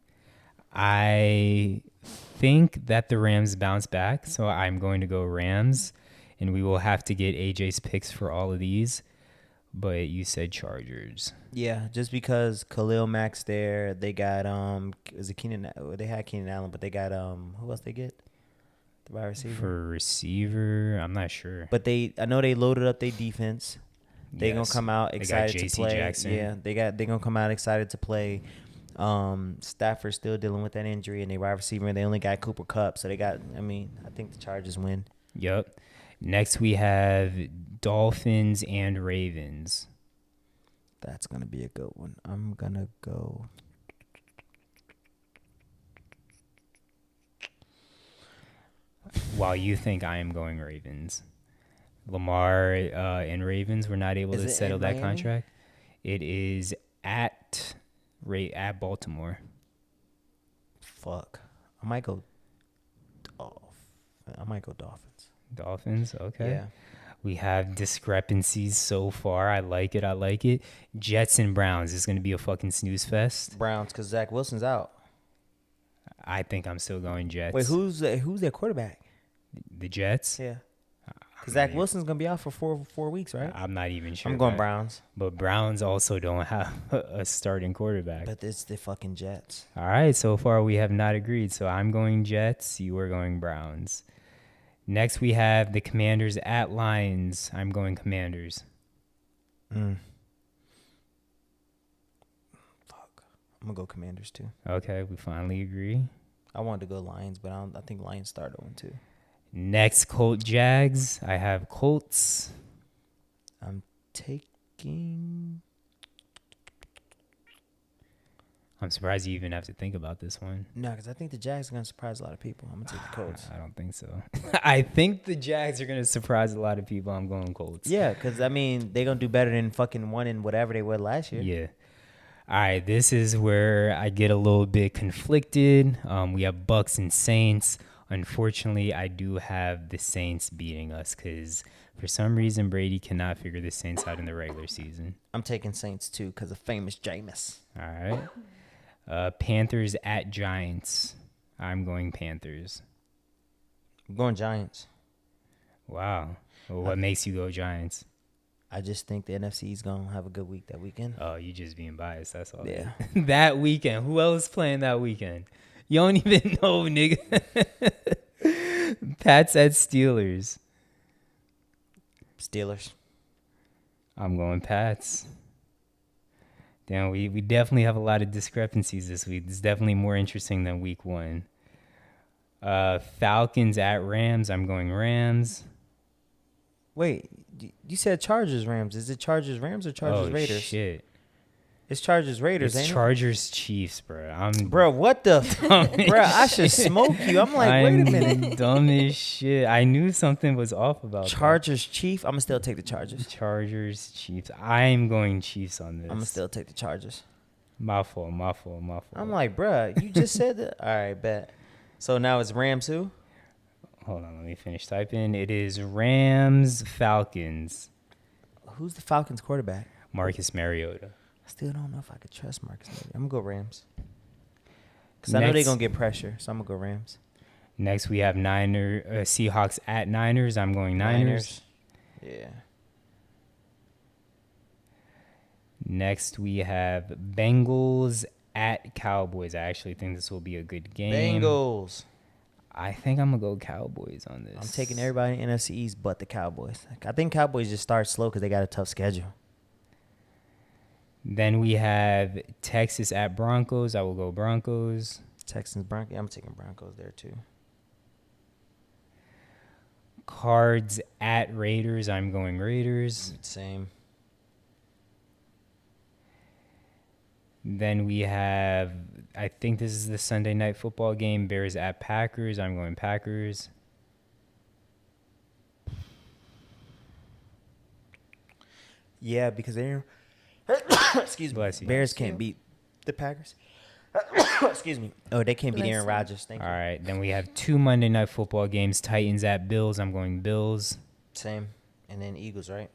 I think that the Rams bounce back, so I'm going to go Rams, and we will have to get AJ's picks for all of these, but you said Chargers. Yeah, just because Khalil Mack's there, they got is it Keenan? They had Keenan Allen, but they got who else they get? The wide receiver. For receiver, I'm not sure. But I know they loaded up their defense. They Yes. gonna come out excited They got to play. JC Jackson. Yeah, they gonna come out excited to play. Stafford's still dealing with that injury, and they wide receiver, and they only got Cooper Kupp, so they got. I think the Chargers win. Yep. Next we have Dolphins and Ravens. That's gonna be a good one. I'm gonna go. While you think I am going Ravens. Lamar and Ravens were not able Is to it settle in that Miami? contract. It is at Baltimore. Fuck. I might go. Dolphins. Dolphins, okay. Yeah. We have discrepancies so far. I like it. Jets and Browns is going to be a fucking snooze fest. Browns, because Zach Wilson's out. I think I'm still going Jets. Wait, who's their quarterback? The Jets? Yeah. Because Zach Wilson's gonna be out for four weeks, right? I'm not even sure. I'm going but- Browns. But Browns also don't have a starting quarterback. But it's the fucking Jets. All right, so far we have not agreed. So I'm going Jets. You are going Browns. Next we have the Commanders at Lions. I'm going Commanders. Fuck. I'm gonna go Commanders too. Okay, we finally agree. I wanted to go Lions, but I think Lions start 0-2. Next, Colt Jags. I have Colts. I'm taking. I'm surprised you even have to think about this one. No, because I think the Jags are gonna surprise a lot of people. I'm gonna take the Colts. I don't think so. I think the Jags are gonna surprise a lot of people. I'm going Colts. Yeah, because I mean they're gonna do better than fucking one in whatever they were last year. Yeah. All right, this is where I get a little bit conflicted. We have Bucks and Saints. Unfortunately, I do have the Saints beating us because for some reason Brady cannot figure the Saints out in the regular season. I'm taking Saints too because of famous Jameis. All right. Panthers at Giants. I'm going Panthers. I'm going Giants. Wow. Well, what makes you go Giants? I just think the NFC is gonna have a good week that weekend. Oh, you just being biased. That's all. Yeah. That weekend. Who else playing that weekend? You don't even know, nigga. Pats at Steelers. Steelers. I'm going Pats. Damn, we definitely have a lot of discrepancies this week. It's definitely more interesting than week one. Falcons at Rams. I'm going Rams. Wait, you said Chargers Rams. Is it Chargers Rams or Chargers Raiders? Shit. It's Chargers Raiders, It's ain't Chargers Chiefs, bro. Bro, what the bro, I should smoke you. I'm like, wait a minute. Dumb as shit. I knew something was off about Chargers Chief. I'm gonna still take the Chargers. that. Chargers Chiefs. I'm going Chiefs on this. I'm gonna still take the Chargers. My fault. I'm like, bro, you just said that. All right, bet. So now it's Rams who? Hold on, let me finish typing. It is Rams Falcons. Who's the Falcons quarterback? Marcus Mariota. I still don't know if I could trust Marcus. I'm gonna go Rams. Cause I know they're gonna get pressure, so I'm gonna go Rams. Next we have Seahawks at Niners. I'm going Niners. Yeah. Next we have Bengals at Cowboys. I actually think this will be a good game. Bengals. I think I'm gonna go Cowboys on this. I'm taking everybody in NFC East but the Cowboys. I think Cowboys just start slow because they got a tough schedule. Then we have Texas at Broncos. I will go Broncos. Texans, Broncos. I'm taking Broncos there too. Cards at Raiders. I'm going Raiders. Same. Then we have, I think this is the Sunday night football game, Bears at Packers. I'm going Packers. Yeah, because they're excuse me. Bless you. Bears can't beat the Packers. Excuse me. Oh, they can't beat Bless Aaron you. Rodgers. Thank All you. right. Then we have two Monday night football games, Titans at Bills. I'm going Bills. Same. And then Eagles, right?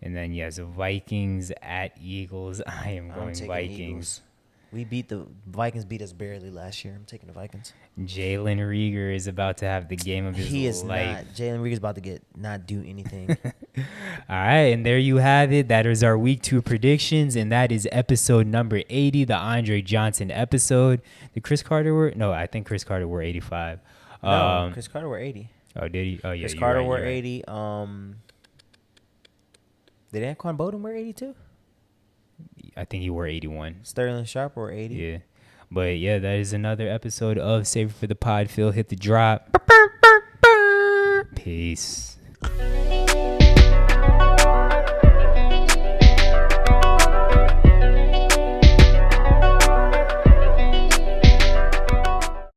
And then, yes, Vikings at Eagles. I am I'm going taking Vikings. Eagles. The Vikings beat us barely last year. I'm taking the Vikings. Jalen Rieger is about to have the game of his He is life. not. Jalen Reed's about to not do anything. All right, and there you have it. That is our week 2 predictions, and that is episode number 80, the Andre Johnson episode. Did Chris Carter were? No, I think Chris Carter were 85. No, Chris Carter were 80. Oh, did he? Oh, yeah. Chris you're Carter right, were you're right. 80. Did Anquan Bowden wear 82? I think he wore 81. Sterling Sharp were 80. Yeah. But yeah, that is another episode of Save It for the Pod. Phil, hit the drop. Peace.